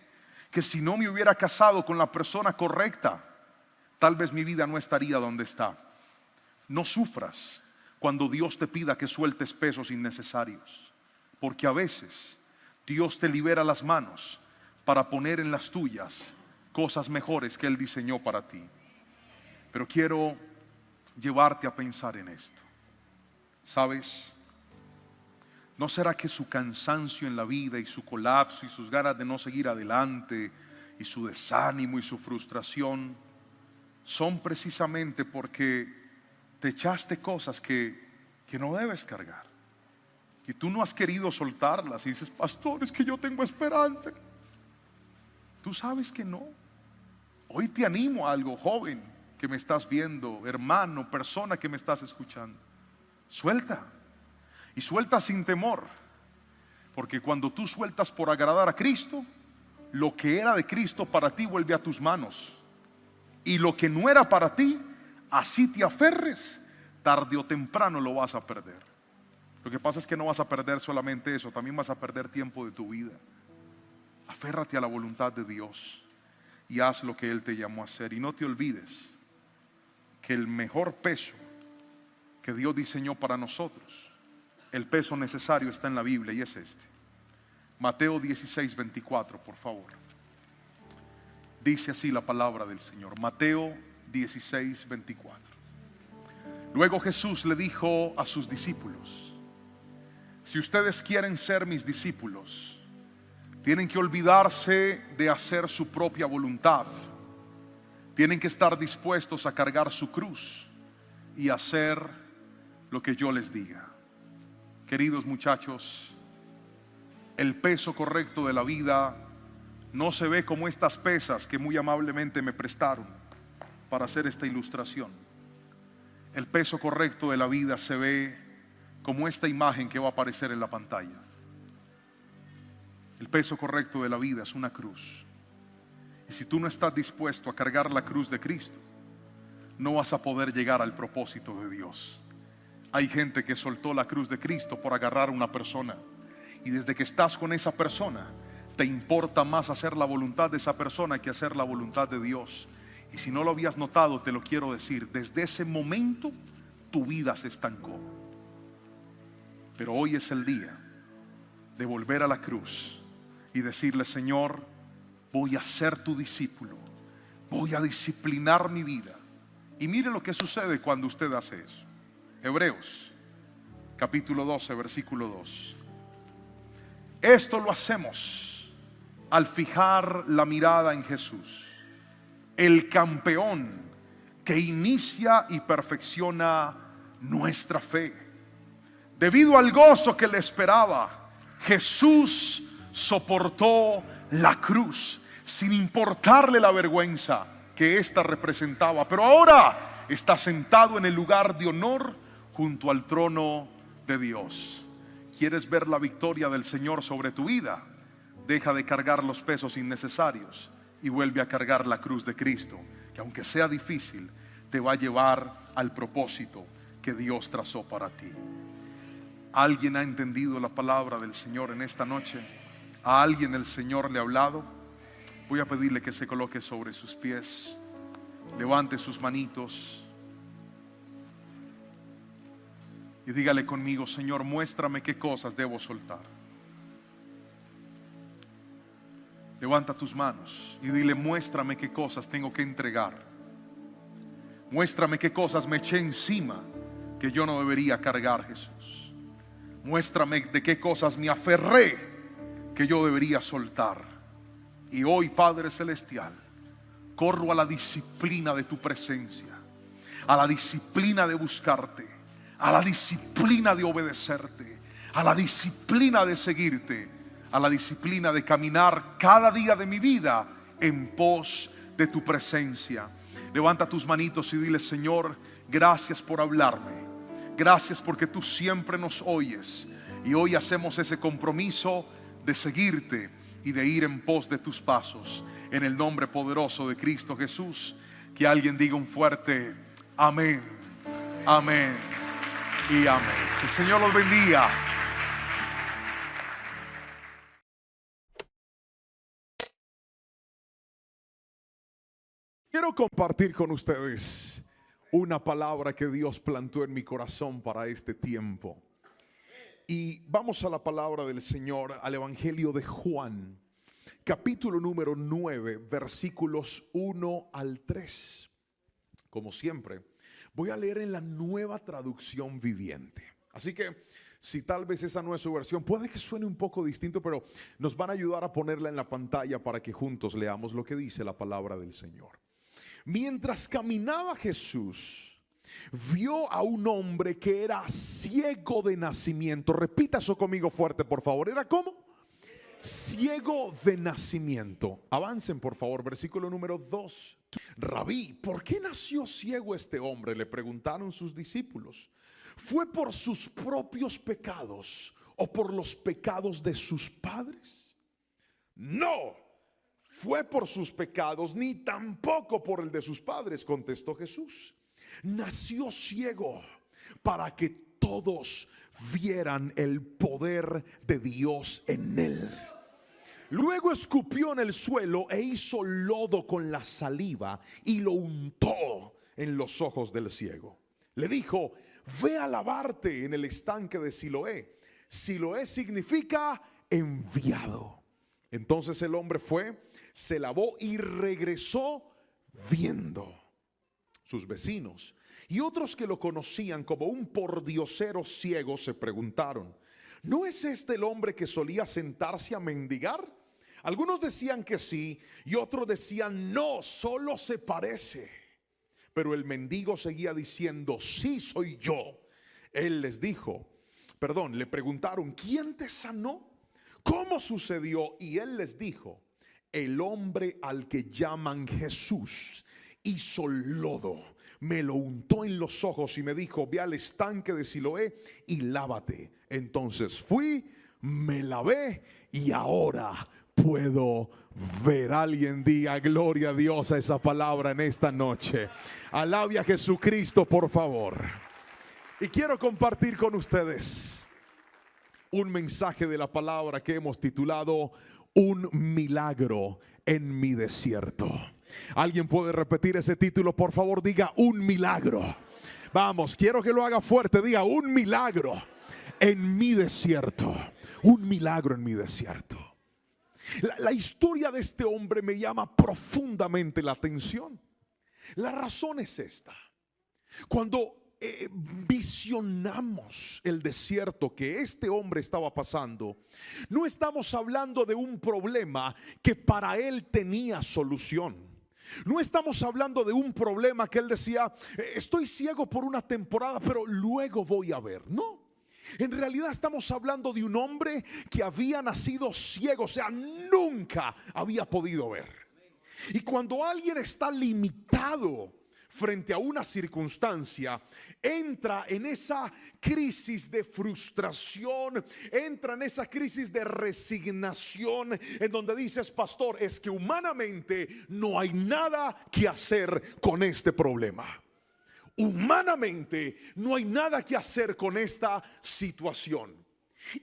S1: que si no me hubiera casado con la persona correcta, tal vez mi vida no estaría donde está. No sufras cuando Dios te pida que sueltes pesos innecesarios, porque a veces Dios te libera las manos para poner en las tuyas cosas mejores que Él diseñó para ti. Pero quiero llevarte a pensar en esto. ¿Sabes? ¿No será que su cansancio en la vida y su colapso y sus ganas de no seguir adelante y su desánimo y su frustración son precisamente porque te echaste cosas que no debes cargar y tú no has querido soltarlas y dices: pastor, es que yo tengo esperanza? Tú sabes que no. Hoy te animo a algo, joven que me estás viendo, hermano, persona que me estás escuchando: suelta, y suelta sin temor, porque cuando tú sueltas por agradar a Cristo, lo que era de Cristo para ti vuelve a tus manos, y lo que no era para ti, así te aferres, tarde o temprano lo vas a perder. Lo que pasa es que no vas a perder solamente eso, también vas a perder tiempo de tu vida. Aférrate a la voluntad de Dios y haz lo que Él te llamó a hacer. Y no te olvides que el mejor peso que Dios diseñó para nosotros, el peso necesario, está en la Biblia, y es este: Mateo 16:24, por favor. Dice así la palabra del Señor. Mateo 16, 24. Luego Jesús le dijo a sus discípulos: si ustedes quieren ser mis discípulos, tienen que olvidarse de hacer su propia voluntad. Tienen que estar dispuestos a cargar su cruz y hacer lo que yo les diga. Queridos muchachos, el peso correcto de la vida no se ve como estas pesas que muy amablemente me prestaron para hacer esta ilustración. El peso correcto de la vida se ve como esta imagen que va a aparecer en la pantalla. El peso correcto de la vida es una cruz. Y si tú no estás dispuesto a cargar la cruz de Cristo, no vas a poder llegar al propósito de Dios. Hay gente que soltó la cruz de Cristo por agarrar a una persona, y desde que estás con esa persona te importa más hacer la voluntad de esa persona que hacer la voluntad de Dios. Y si no lo habías notado, te lo quiero decir, desde ese momento tu vida se estancó. Pero hoy es el día de volver a la cruz y decirle: Señor, voy a ser tu discípulo, voy a disciplinar mi vida. Y mire lo que sucede cuando usted hace eso. Hebreos capítulo 12, versículo 2. Esto lo hacemos al fijar la mirada en Jesús, el campeón que inicia y perfecciona nuestra fe. Debido al gozo que le esperaba, Jesús soportó la cruz sin importarle la vergüenza que ésta representaba. Pero ahora está sentado en el lugar de honor junto al trono de Dios. ¿Quieres ver la victoria del Señor sobre tu vida? Deja de cargar los pesos innecesarios y vuelve a cargar la cruz de Cristo, que aunque sea difícil, te va a llevar al propósito que Dios trazó para ti. ¿Alguien ha entendido la palabra del Señor en esta noche? ¿A alguien el Señor le ha hablado? Voy a pedirle que se coloque sobre sus pies, levante sus manitos y dígale conmigo: Señor, muéstrame qué cosas debo soltar. Levanta tus manos y dile: muéstrame qué cosas tengo que entregar. Muéstrame qué cosas me eché encima que yo no debería cargar, Jesús. Muéstrame de qué cosas me aferré que yo debería soltar. Y hoy, Padre Celestial, corro a la disciplina de tu presencia, a la disciplina de buscarte, a la disciplina de obedecerte, a la disciplina de seguirte, a la disciplina de caminar cada día de mi vida en pos de tu presencia. Levanta tus manitos y dile: Señor, gracias por hablarme. Gracias porque tú siempre nos oyes. Y hoy hacemos ese compromiso de seguirte y de ir en pos de tus pasos. En el nombre poderoso de Cristo Jesús. Que alguien diga un fuerte amén, amén y amén. Que el Señor los bendiga.
S2: Quiero compartir con ustedes una palabra que Dios plantó en mi corazón para este tiempo. Y vamos a la palabra del Señor, al Evangelio de Juan, capítulo número 9, versículos 1 al 3. Como siempre, voy a leer en la Nueva Traducción Viviente. Así que si tal vez esa no es su versión, puede que suene un poco distinto, pero nos van a ayudar a ponerla en la pantalla para que juntos leamos lo que dice la palabra del Señor. Mientras caminaba Jesús, vio a un hombre que era ciego de nacimiento. Repita eso conmigo fuerte, por favor. ¿Era cómo? Ciego de nacimiento. Avancen, por favor, versículo número 2. Rabí, ¿por qué nació ciego este hombre?, le preguntaron sus discípulos. ¿Fue por sus propios pecados o por los pecados de sus padres? No fue por sus pecados, ni tampoco por el de sus padres, contestó Jesús. Nació ciego para que todos vieran el poder de Dios en él. Luego escupió en el suelo e hizo lodo con la saliva y lo untó en los ojos del ciego. Le dijo: ve a lavarte en el estanque de Siloé. Siloé significa enviado. Entonces el hombre fue, se lavó y regresó viendo. Sus vecinos y otros que lo conocían como un pordiosero ciego se preguntaron: ¿no es este el hombre que solía sentarse a mendigar? Algunos decían que sí y otros decían no, solo se parece. Pero el mendigo seguía diciendo: sí, soy yo. Él les dijo, le preguntaron: ¿quién te sanó? ¿Cómo sucedió? Y él les dijo: el hombre al que llaman Jesús hizo lodo, me lo untó en los ojos y me dijo: ve al estanque de Siloé y lávate. Entonces fui, me lavé y ahora puedo ver. Alguien diga gloria a Dios a esa palabra en esta noche. Alabe a Jesucristo, por favor. Y quiero compartir con ustedes un mensaje de la palabra que hemos titulado Un milagro en mi desierto. ¿Alguien puede repetir ese título? Por favor, diga un milagro. Vamos, quiero que lo haga fuerte. Diga un milagro en mi desierto. Un milagro en mi desierto. La historia de este hombre me llama profundamente la atención. La razón es esta: cuando visionamos el desierto que este hombre estaba pasando, no estamos hablando de un problema que para él tenía solución. No estamos hablando de un problema que él decía: estoy ciego por una temporada, pero luego voy a ver. No. En realidad estamos hablando de un hombre que había nacido ciego, o sea, nunca había podido ver. Y cuando alguien está limitado frente a una circunstancia, entra en esa crisis de frustración, entra en esa crisis de resignación, en donde dices: pastor, es que humanamente no hay nada que hacer con este problema. Humanamente no hay nada que hacer con esta situación.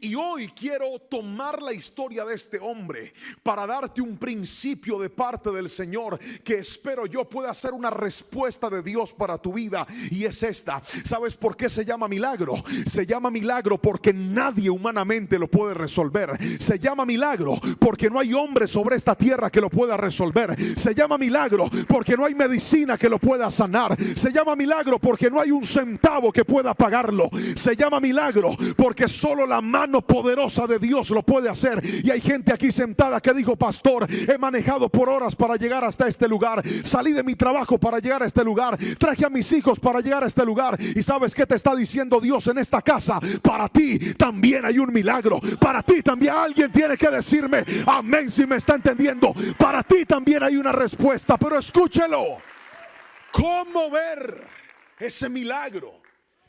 S2: Y hoy quiero tomar la historia de este hombre para darte un principio de parte del Señor que espero yo pueda ser una respuesta de Dios para tu vida. Y es esta: ¿sabes por qué se llama milagro? Se llama milagro porque nadie humanamente lo puede resolver. Se llama milagro porque no hay hombre sobre esta tierra que lo pueda resolver. Se llama milagro porque no hay medicina que lo pueda sanar. Se llama milagro porque no hay un centavo que pueda pagarlo. Se llama milagro porque solo la mano poderosa de Dios lo puede hacer. Y hay gente aquí sentada que dijo: pastor, he manejado por horas para llegar hasta este lugar, salí de mi trabajo para llegar a este lugar, traje a mis hijos para llegar a este lugar. Y ¿sabes qué te está diciendo Dios en esta casa? Para ti también hay un milagro. Para ti también. Alguien tiene que decirme amén si me está entendiendo. Para ti también hay una respuesta. Pero escúchelo: ¿cómo ver ese milagro?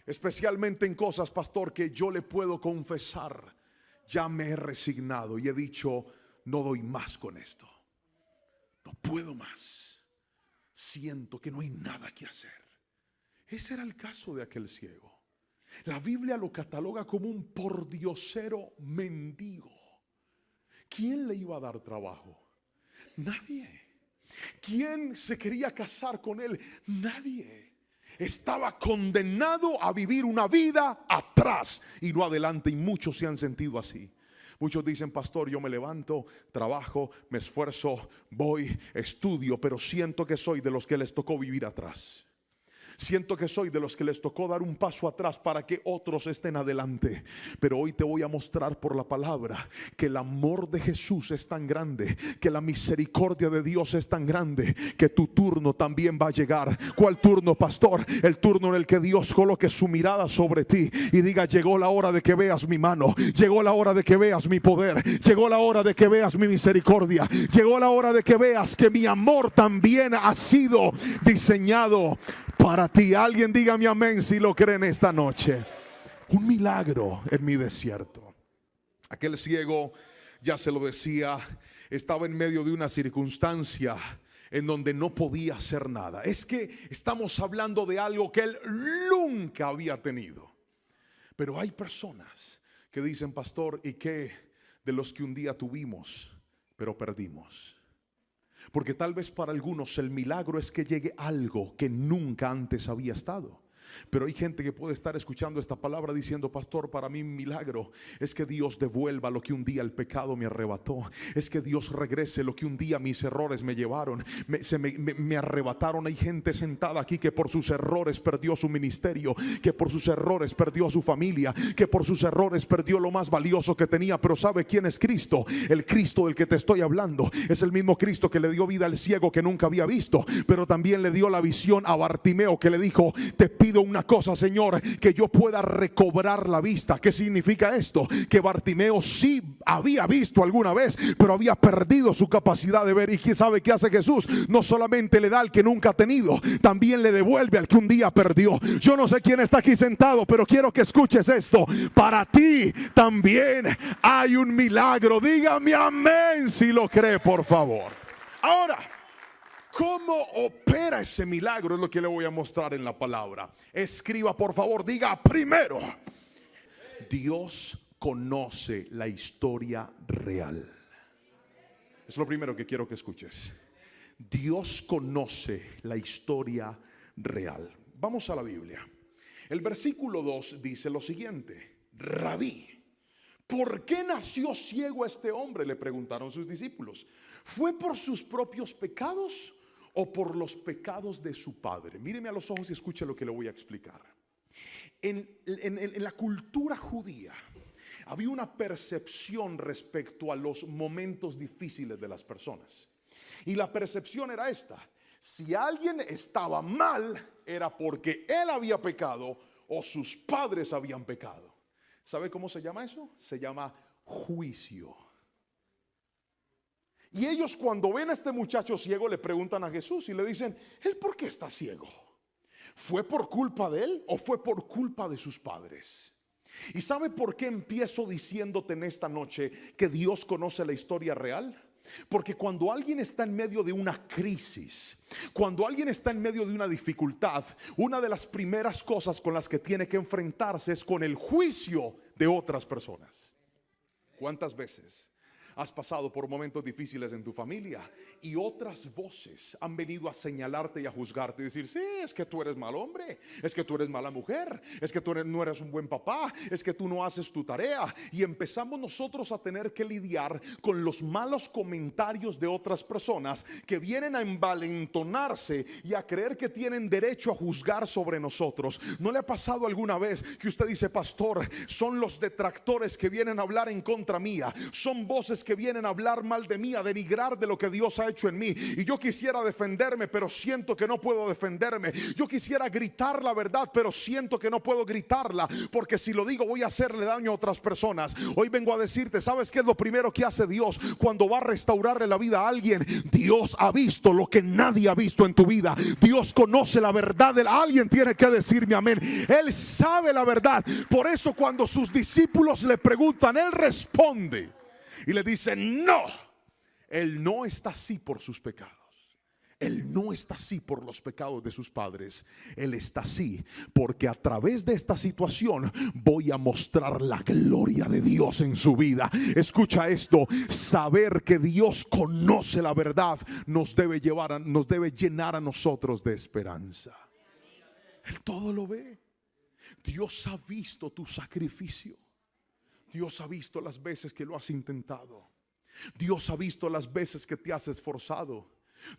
S2: Especialmente en cosas, pastor, que yo le puedo confesar: ya me he resignado y he dicho: no doy más con esto, no puedo más, siento que no hay nada que hacer. Ese era el caso de aquel ciego. La Biblia lo cataloga como un pordiosero mendigo. ¿Quién le iba a dar trabajo? Nadie. ¿Quién se quería casar con él? Nadie. Estaba condenado a vivir una vida atrás y no adelante. Y muchos se han sentido así. Muchos dicen: pastor, yo me levanto, trabajo, me esfuerzo, voy, estudio, pero siento que soy de los que les tocó vivir atrás. Siento que soy de los que les tocó dar un paso atrás para que otros estén adelante. Pero hoy te voy a mostrar por la palabra que el amor de Jesús es tan grande, que la misericordia de Dios es tan grande, que tu turno también va a llegar. ¿Cuál turno, pastor? El turno en el que Dios coloque su mirada sobre ti y diga: llegó la hora de que veas mi mano, llegó la hora de que veas mi poder, llegó la hora de que veas mi misericordia, llegó la hora de que veas que mi amor también ha sido diseñado para ti. Alguien dígame amén si lo creen esta noche. Un milagro en mi desierto. Aquel ciego, ya se lo decía, estaba en medio de una circunstancia en donde no podía hacer nada. Es que estamos hablando de algo que él nunca había tenido. Pero hay personas que dicen: pastor, ¿y qué de los que un día tuvimos pero perdimos? Porque tal vez para algunos el milagro es que llegue algo que nunca antes había estado. Pero hay gente que puede estar escuchando esta palabra diciendo: pastor, para mí un milagro es que Dios devuelva lo que un día el pecado me arrebató. Es que Dios regrese lo que un día mis errores me llevaron, me arrebataron. Hay gente sentada aquí que por sus errores perdió su ministerio, que por sus errores perdió su familia, que por sus errores perdió lo más valioso que tenía. Pero ¿sabe quién es Cristo? El Cristo del que te estoy hablando es el mismo Cristo que le dio vida al ciego que nunca había visto, pero también le dio la visión a Bartimeo, que le dijo: te pido una cosa, Señor, que yo pueda recobrar la vista. ¿Qué significa esto? Que Bartimeo sí había visto alguna vez, pero había perdido su capacidad de ver. ¿Y quién sabe qué hace Jesús? No solamente le da al que nunca ha tenido, también le devuelve al que un día perdió. Yo no sé quién está aquí sentado, pero quiero que escuches esto: para ti también hay un milagro. Dígame amén si lo cree, por favor. Ahora, ¿cómo opera ese milagro? Es lo que le voy a mostrar en la palabra. Escriba, por favor, diga: primero, Dios conoce la historia real. Es lo primero que quiero que escuches. Dios conoce la historia real. Vamos a la Biblia. El versículo 2 dice lo siguiente: Rabí, ¿por qué nació ciego este hombre?, le preguntaron sus discípulos. ¿Fue por sus propios pecados o por los pecados de su padre? Míreme a los ojos y escuche lo que le voy a explicar. En la cultura judía había una percepción respecto a los momentos difíciles de las personas. Y la percepción era esta: si alguien estaba mal, era porque él había pecado o sus padres habían pecado. ¿Sabe cómo se llama eso? Se llama juicio. Y ellos, cuando ven a este muchacho ciego, le preguntan a Jesús y le dicen: ¿él por qué está ciego? ¿Fue por culpa de él o fue por culpa de sus padres? ¿Y sabe por qué empiezo diciéndote en esta noche que Dios conoce la historia real? Porque cuando alguien está en medio de una crisis, cuando alguien está en medio de una dificultad, una de las primeras cosas con las que tiene que enfrentarse es con el juicio de otras personas. ¿Cuántas veces has pasado por momentos difíciles en tu familia y otras voces han venido a señalarte y a juzgarte y decir: sí, es que tú eres mal hombre, es que tú eres mala mujer, es que tú no eres un buen papá, es que tú no haces tu tarea? Y empezamos nosotros a tener que lidiar con los malos comentarios de otras personas que vienen a envalentonarse y a creer que tienen derecho a juzgar sobre nosotros. ¿No le ha pasado alguna vez que usted dice: pastor, son los detractores que vienen a hablar en contra mía, son voces que vienen a hablar mal de mí, a denigrar de lo que Dios ha hecho en mí, y yo quisiera defenderme, pero siento que no puedo defenderme? Yo quisiera gritar la verdad, pero siento que no puedo gritarla, porque si lo digo voy a hacerle daño a otras personas. Hoy vengo a decirte: ¿sabes qué es lo primero que hace Dios cuando va a restaurarle la vida a alguien? Dios ha visto lo que nadie ha visto en tu vida. Dios conoce la verdad. Alguien tiene que decirme amén. Él sabe la verdad. Por eso cuando sus discípulos le preguntan, Él responde y le dice: no, Él no está así por sus pecados. Él no está así por los pecados de sus padres. Él está así porque a través de esta situación voy a mostrar la gloria de Dios en su vida. Escucha esto: saber que Dios conoce la verdad nos debe llenar a nosotros de esperanza. Él todo lo ve. Dios ha visto tu sacrificio. Dios ha visto las veces que lo has intentado. Dios ha visto las veces que te has esforzado.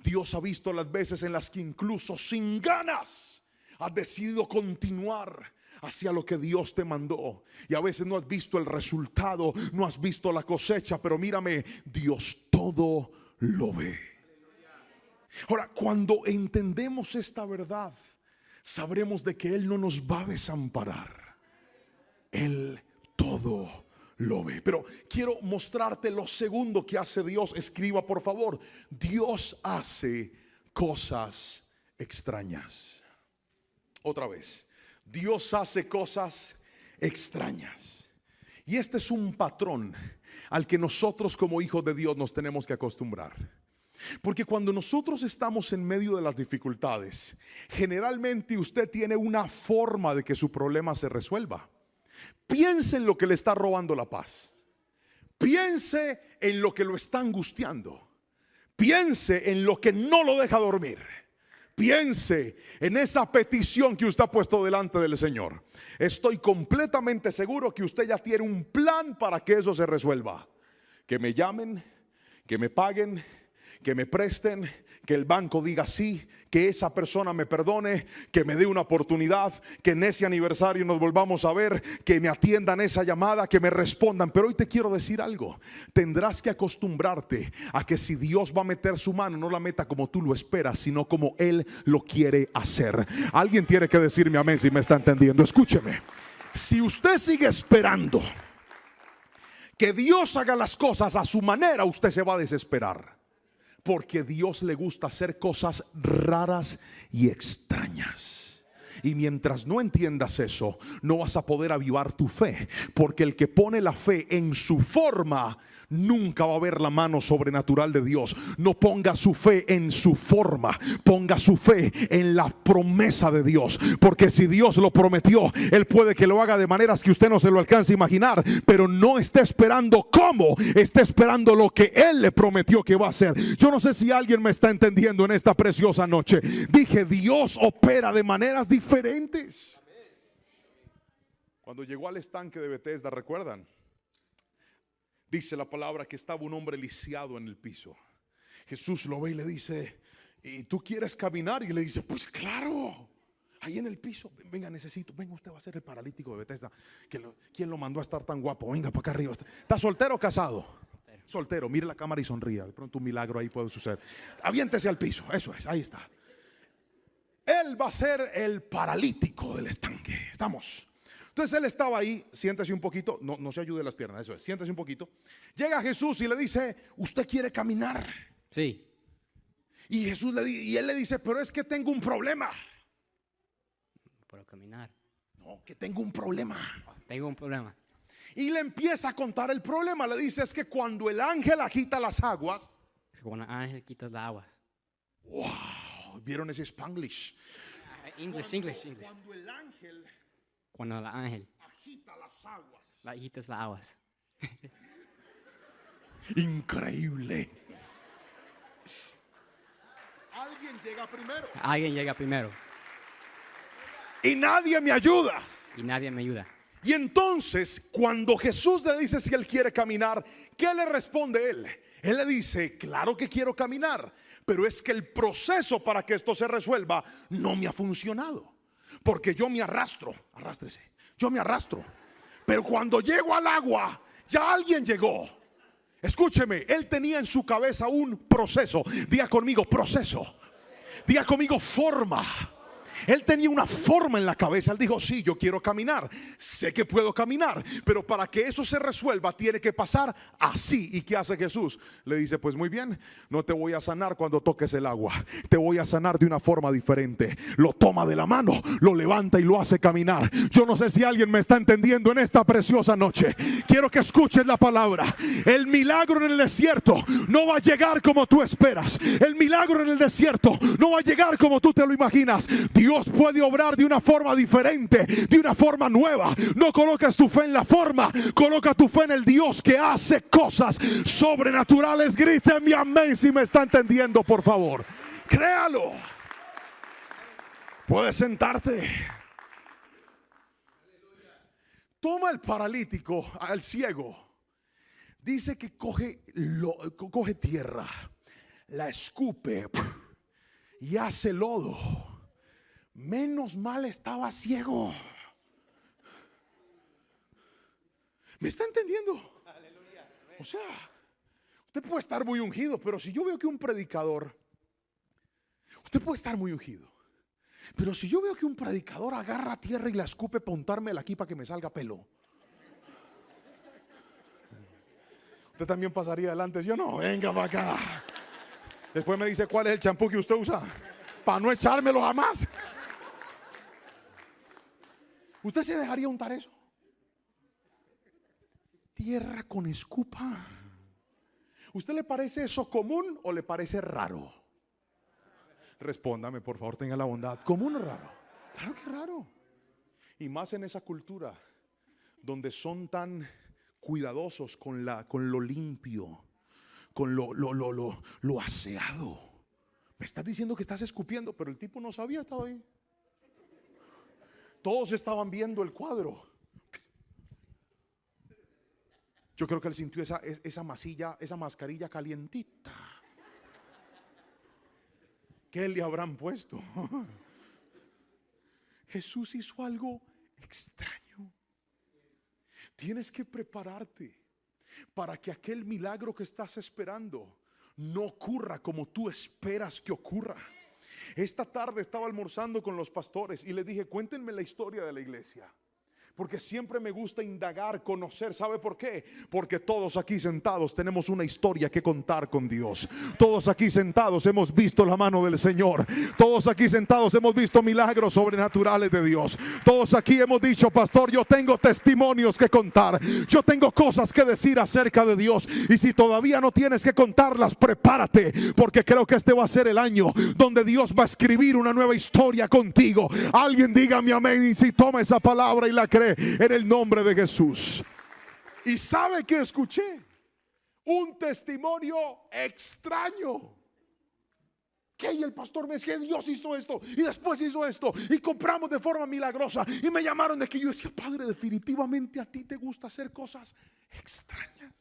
S2: Dios ha visto las veces en las que incluso sin ganas has decidido continuar hacia lo que Dios te mandó. Y a veces no has visto el resultado, no has visto la cosecha, pero mírame, Dios todo lo ve. Ahora, cuando entendemos esta verdad, sabremos de que Él no nos va a desamparar. Él todo lo ve. Pero quiero mostrarte lo segundo que hace Dios. Escriba, por favor: Dios hace cosas extrañas. Otra vez: Dios hace cosas extrañas. Y este es un patrón al que nosotros como hijos de Dios nos tenemos que acostumbrar. Porque cuando nosotros estamos en medio de las dificultades, generalmente usted tiene una forma de que su problema se resuelva. Piense en lo que le está robando la paz. Piense en lo que lo está angustiando. Piense en lo que no lo deja dormir. Piense en esa petición que usted ha puesto delante del Señor. Estoy completamente seguro que usted ya tiene un plan para que eso se resuelva. Que me llamen, que me paguen, que me presten, que el banco diga sí, que esa persona me perdone, que me dé una oportunidad, que en ese aniversario nos volvamos a ver, que me atiendan esa llamada, que me respondan. Pero hoy te quiero decir algo: tendrás que acostumbrarte a que si Dios va a meter su mano, no la meta como tú lo esperas, sino como Él lo quiere hacer. Alguien tiene que decirme amén si me está entendiendo. Escúcheme, si usted sigue esperando que Dios haga las cosas a su manera, usted se va a desesperar. Porque Dios le gusta hacer cosas raras y extrañas. Y mientras no entiendas eso, no vas a poder avivar tu fe. Porque el que pone la fe en su forma, nunca va a ver la mano sobrenatural de Dios. No ponga su fe en su forma, ponga su fe en la promesa de Dios. Porque si Dios lo prometió, Él puede que lo haga de maneras que usted no se lo alcance a imaginar. Pero no está esperando cómo, está esperando lo que Él le prometió que va a hacer. Yo no sé si alguien me está entendiendo en esta preciosa noche. Dije, Dios opera de maneras diferentes. Cuando llegó al estanque de Betesda, ¿recuerdan? Dice la palabra que estaba un hombre lisiado en el piso. Jesús lo ve y le dice, ¿y tú quieres caminar? Y le dice, pues claro, ahí en el piso. Venga, necesito, venga, usted va a ser el paralítico de Betesda. ¿Quién lo mandó a estar tan guapo? Venga para acá arriba. ¿Está soltero o casado? Soltero. Mire la cámara y sonría. De pronto un milagro ahí puede suceder. Aviéntese al piso, eso es, ahí está. Él va a ser el paralítico del estanque. Estamos. Entonces él estaba ahí, siéntese un poquito, no se ayude las piernas, eso es, siéntese un poquito. Llega Jesús y le dice, ¿usted quiere caminar?
S3: Sí.
S2: Y él le dice, pero es que tengo un problema.
S3: ¿Puedo caminar?
S2: No, que tengo un problema.
S3: Tengo un problema.
S2: Y le empieza a contar el problema. Le dice, es que cuando el ángel agita las aguas.
S3: Es cuando el ángel quita las aguas.
S2: Wow, ¿vieron ese Spanglish?
S3: English.
S2: Cuando el ángel
S3: agita las aguas.
S2: Increíble.
S3: Alguien llega primero.
S2: Y nadie me ayuda.
S3: Y nadie me ayuda.
S2: Y entonces cuando Jesús le dice si él quiere caminar, ¿qué le responde él? Él le dice, claro que quiero caminar, pero es que el proceso para que esto se resuelva no me ha funcionado. Porque yo me arrastro, arrástrese, yo me arrastro. Pero cuando llego al agua, ya alguien llegó. Escúcheme, él tenía en su cabeza un proceso. Diga conmigo, proceso. Diga conmigo, forma. Él tenía una forma en la cabeza. Él dijo, sí, yo quiero caminar. Sé que puedo caminar, pero para que eso se resuelva tiene que pasar así. ¿Y qué hace Jesús? Le dice, pues muy bien, no te voy a sanar cuando toques el agua. Te voy a sanar de una forma diferente. Lo toma de la mano, lo levanta y lo hace caminar. Yo no sé si alguien me está entendiendo en esta preciosa noche. Quiero que escuches la palabra. El milagro en el desierto no va a llegar como tú esperas. El milagro en el desierto no va a llegar como tú te lo imaginas. Dios puede obrar de una forma diferente, de una forma nueva. No colocas tu fe en la forma, coloca tu fe en el Dios que hace cosas sobrenaturales. Gríteme amén si me está entendiendo, por favor. Créalo. Puedes sentarte. Toma el paralítico, al ciego. Dice que coge tierra, la escupe y hace lodo. Menos mal estaba ciego. ¿Me está entendiendo? O sea, usted puede estar muy ungido, pero si yo veo que un predicador, usted puede estar muy ungido, pero si yo veo que un predicador agarra tierra y la escupe para untármela aquí para que me salga pelo, usted también pasaría adelante. Yo no, venga para acá. Después me dice cuál es el champú que usted usa para no echármelo jamás. ¿Usted se dejaría untar eso? Tierra con escupa. ¿Usted le parece eso común o le parece raro? Respóndame, por favor, tenga la bondad. ¿Común o raro? Claro que raro. Y más en esa cultura donde son tan cuidadosos con lo limpio, con lo aseado. Me estás diciendo que estás escupiendo, pero el tipo no sabía, estaba ahí. Todos estaban viendo el cuadro. Yo creo que él sintió esa masilla, esa mascarilla calientita. ¿Qué le habrán puesto? Jesús hizo algo extraño. Tienes que prepararte para que aquel milagro que estás esperando no ocurra como tú esperas que ocurra. Esta tarde estaba almorzando con los pastores y les dije, cuéntenme la historia de la iglesia. Porque siempre me gusta indagar, conocer. ¿Sabe por qué? Porque todos aquí sentados tenemos una historia que contar con Dios. Todos aquí sentados hemos visto la mano del Señor. Todos aquí sentados hemos visto milagros sobrenaturales de Dios. Todos aquí hemos dicho, pastor, yo tengo testimonios que contar. Yo tengo cosas que decir acerca de Dios. Y si todavía no tienes que contarlas, prepárate. Porque creo que este va a ser el año donde Dios va a escribir una nueva historia contigo. Alguien dígame amén. Y si toma esa palabra y la cree en el nombre de Jesús. Y sabe que escuché un testimonio extraño. Que el pastor me decía, Dios hizo esto y después hizo esto y compramos de forma milagrosa. Y me llamaron de que yo decía, padre, definitivamente a ti te gusta hacer cosas extrañas.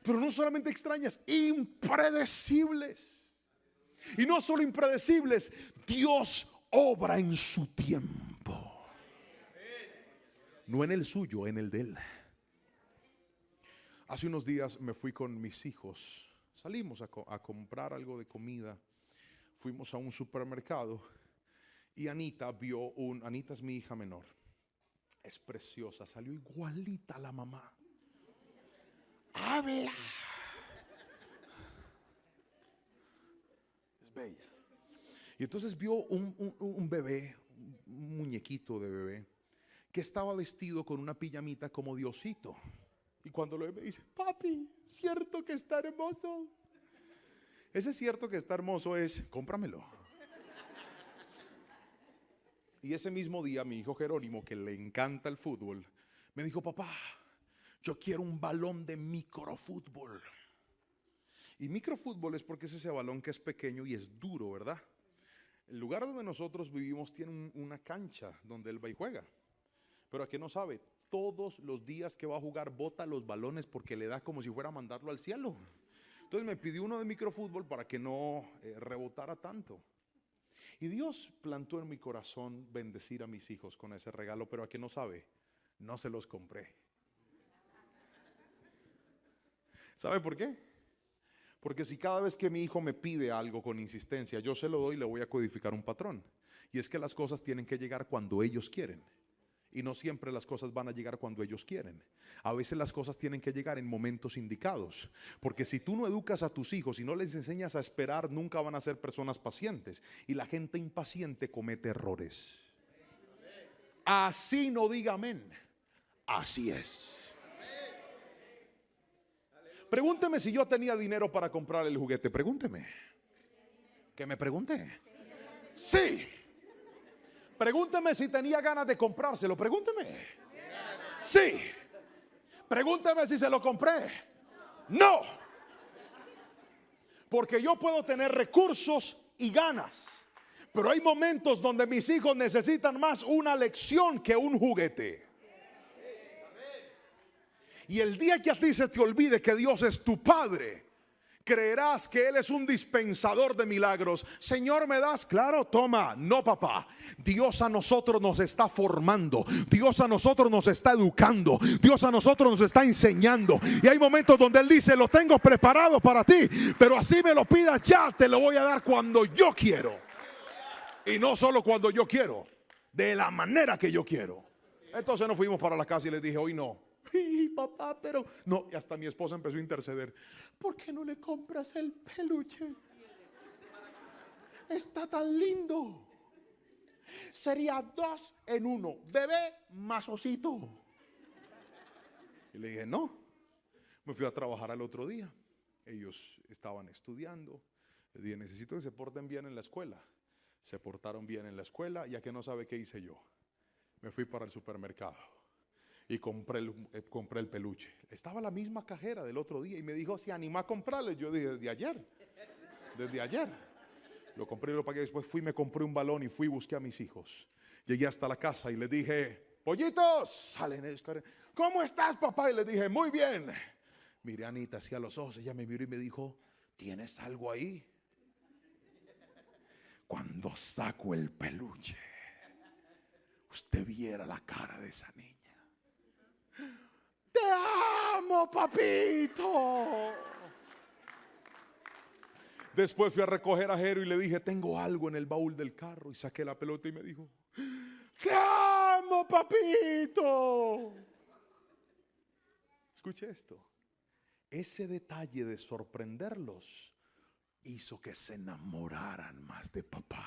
S2: Pero no solamente extrañas, impredecibles. Y no solo impredecibles, Dios obra en su tiempo. No en el suyo, en el de él. Hace unos días me fui con mis hijos. Salimos a comprar algo de comida. Fuimos a un supermercado y Anita Anita es mi hija menor. Es preciosa, salió igualita a la mamá. Habla. Es bella. Y entonces vio un bebé, un muñequito de bebé, que estaba vestido con una pijamita como Diosito. Y cuando lo ve me dice, papi, ¿cierto que está hermoso? Ese cierto que está hermoso es, cómpramelo. Y ese mismo día mi hijo Jerónimo, que le encanta el fútbol, me dijo, papá, yo quiero un balón de microfútbol. Y microfútbol es porque es ese balón que es pequeño y es duro, ¿verdad? El lugar donde nosotros vivimos tiene una cancha donde él va y juega. Pero a que no sabe, todos los días que va a jugar bota los balones porque le da como si fuera a mandarlo al cielo. Entonces me pidió uno de microfútbol para que no rebotara tanto. Y Dios plantó en mi corazón bendecir a mis hijos con ese regalo, pero a que no sabe, no se los compré. ¿Sabe por qué? Porque si cada vez que mi hijo me pide algo con insistencia, yo se lo doy, le voy a codificar un patrón. Y es que las cosas tienen que llegar cuando ellos quieren. Y no siempre las cosas van a llegar cuando ellos quieren. A veces las cosas tienen que llegar en momentos indicados. Porque si tú no educas a tus hijos y no les enseñas a esperar, nunca van a ser personas pacientes. Y la gente impaciente comete errores. Así no diga amén. Así es. Pregúnteme si yo tenía dinero para comprar el juguete. Pregúnteme. ¿Que me pregunte? Sí. Pregúnteme si tenía ganas de comprárselo. Pregúnteme. Sí. Pregúnteme si se lo compré. No. Porque yo puedo tener recursos y ganas, pero hay momentos donde mis hijos necesitan más una lección que un juguete. Y el día que a ti se te olvide que Dios es tu Padre, creerás que Él es un dispensador de milagros. Señor, ¿me das? Claro, toma. No, papá. Dios a nosotros nos está formando. Dios a nosotros nos está educando. Dios a nosotros nos está enseñando. Y hay momentos donde Él dice, lo tengo preparado para ti, pero así me lo pidas ya, te lo voy a dar cuando yo quiero. Y no solo cuando yo quiero, de la manera que yo quiero. Entonces nos fuimos para la casa y les dije, hoy no. Papá, pero no, y hasta mi esposa empezó a interceder. ¿Por qué no le compras el peluche? Está tan lindo. Sería 2 en 1, bebé más osito. Y le dije, no. Me fui a trabajar al otro día. Ellos estaban estudiando. Le dije, necesito que se porten bien en la escuela. Se portaron bien en la escuela. Ya que no sabe qué hice yo, me fui para el supermercado y compré el peluche. Estaba la misma cajera del otro día y me dijo, ¿se animó a comprarle? Yo dije, de ayer. desde ayer. Lo compré y lo pagué. Después fui, me compré un balón y fui y busqué a mis hijos. Llegué hasta la casa y les dije: pollitos, salen ellos. ¿Cómo estás, papá? Y les dije: muy bien. Miré a Anita hacia los ojos. Ella me miró y me dijo: ¿tienes algo ahí? Cuando saco el peluche, usted viera la cara de esa niña. Te amo, papito. Después fui a recoger a Jero y le dije: tengo algo en el baúl del carro. Y saqué la pelota y me dijo: te amo, papito. Escuche esto. Ese detalle de sorprenderlos hizo que se enamoraran más de papá.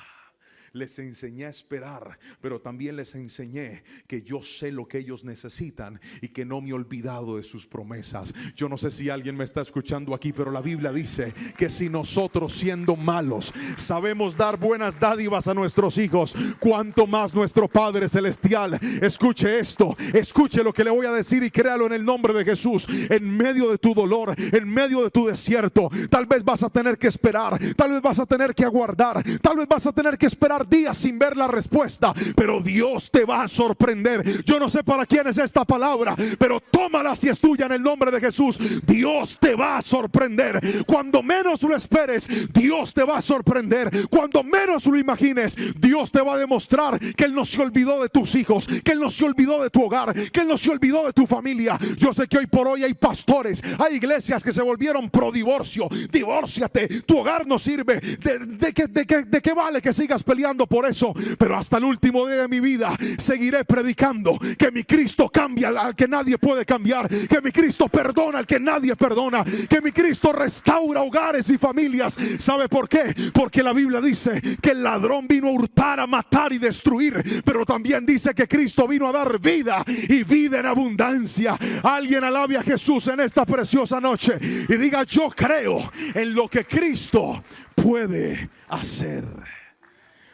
S2: Les enseñé a esperar, pero también les enseñé que yo sé lo que ellos necesitan y que no me he olvidado de sus promesas. Yo no sé si alguien me está escuchando aquí, pero la Biblia dice que si nosotros, siendo malos, sabemos dar buenas dádivas a nuestros hijos, cuánto más nuestro Padre Celestial. Escuche esto, escuche lo que le voy a decir y créalo en el nombre de Jesús. En medio de tu dolor, en medio de tu desierto, tal vez vas a tener que esperar, tal vez vas a tener que aguardar, tal vez vas a tener que esperar días sin ver la respuesta, pero Dios te va a sorprender. Yo no sé para quién es esta palabra, pero tómala si es tuya en el nombre de Jesús. Dios te va a sorprender. Cuando menos lo esperes, Dios te va a sorprender. Cuando menos lo imagines, Dios te va a demostrar que Él no se olvidó de tus hijos, que Él no se olvidó de tu hogar, que Él no se olvidó de tu familia. Yo sé que hoy por hoy hay pastores, hay iglesias que se volvieron pro divorcio. Divórciate, tu hogar no sirve. ¿De qué vale que sigas peleando por eso? Pero hasta el último día de mi vida seguiré predicando que mi Cristo cambia al que nadie puede cambiar, que mi Cristo perdona al que nadie perdona, que mi Cristo restaura hogares y familias. ¿Sabe por qué? Porque la Biblia dice que el ladrón vino a hurtar, a matar y destruir, pero también dice que Cristo vino a dar vida y vida en abundancia. Alguien alabe a Jesús en esta preciosa noche y diga: yo creo en lo que Cristo puede hacer.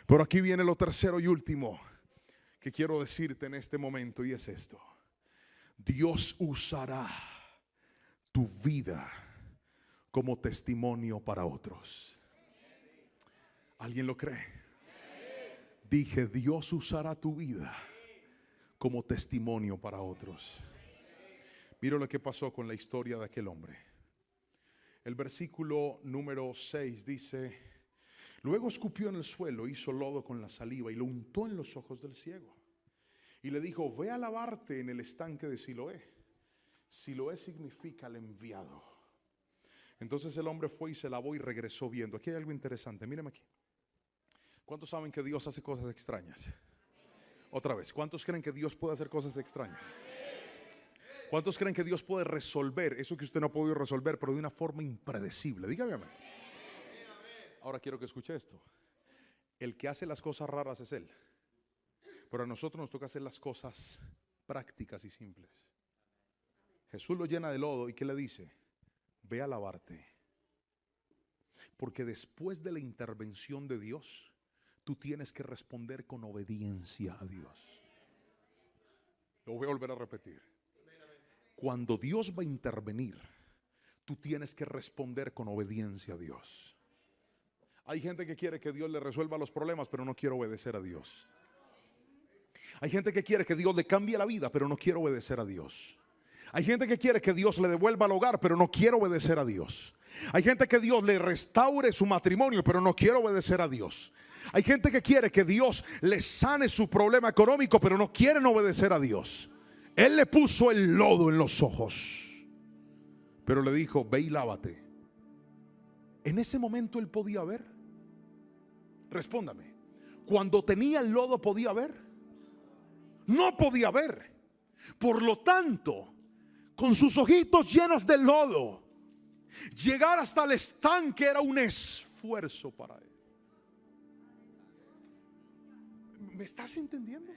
S2: Pero aquí viene lo tercero y último que quiero decirte en este momento, y es esto: Dios usará tu vida como testimonio para otros. ¿Alguien lo cree? Dije: Dios usará tu vida como testimonio para otros. Mira lo que pasó con la historia de aquel hombre. El versículo número 6 dice: luego escupió en el suelo, hizo lodo con la saliva y lo untó en los ojos del ciego. Y le dijo: ve a lavarte en el estanque de Siloé. Siloé significa el enviado. Entonces el hombre fue y se lavó y regresó viendo. Aquí hay algo interesante, míreme aquí. ¿Cuántos saben que Dios hace cosas extrañas? Otra vez, ¿cuántos creen que Dios puede hacer cosas extrañas? ¿Cuántos creen que Dios puede resolver eso que usted no ha podido resolver, pero de una forma impredecible? Dígame amén. Ahora quiero que escuche esto. El que hace las cosas raras es Él, pero a nosotros nos toca hacer las cosas prácticas y simples. Jesús lo llena de lodo y ¿qué le dice? Ve a lavarte. Porque después de la intervención de Dios, tú tienes que responder con obediencia a Dios. Lo voy a volver a repetir. Cuando Dios va a intervenir, tú tienes que responder con obediencia a Dios. Hay gente que quiere que Dios le resuelva los problemas, pero no quiere obedecer a Dios. Hay gente que quiere que Dios le cambie la vida, pero no quiere obedecer a Dios. Hay gente que quiere que Dios le devuelva el hogar, pero no quiere obedecer a Dios. Hay gente que Dios le restaure su matrimonio, pero no quiere obedecer a Dios. Hay gente que quiere que Dios le sane su problema económico, pero no quieren obedecer a Dios. Él le puso el lodo en los ojos, pero le dijo: ve y lávate. En ese momento él podía ver. Respóndame. Cuando tenía el lodo, ¿podía ver? No podía ver. Por lo tanto, con sus ojitos llenos de lodo, llegar hasta el estanque era un esfuerzo para él. ¿Me estás entendiendo?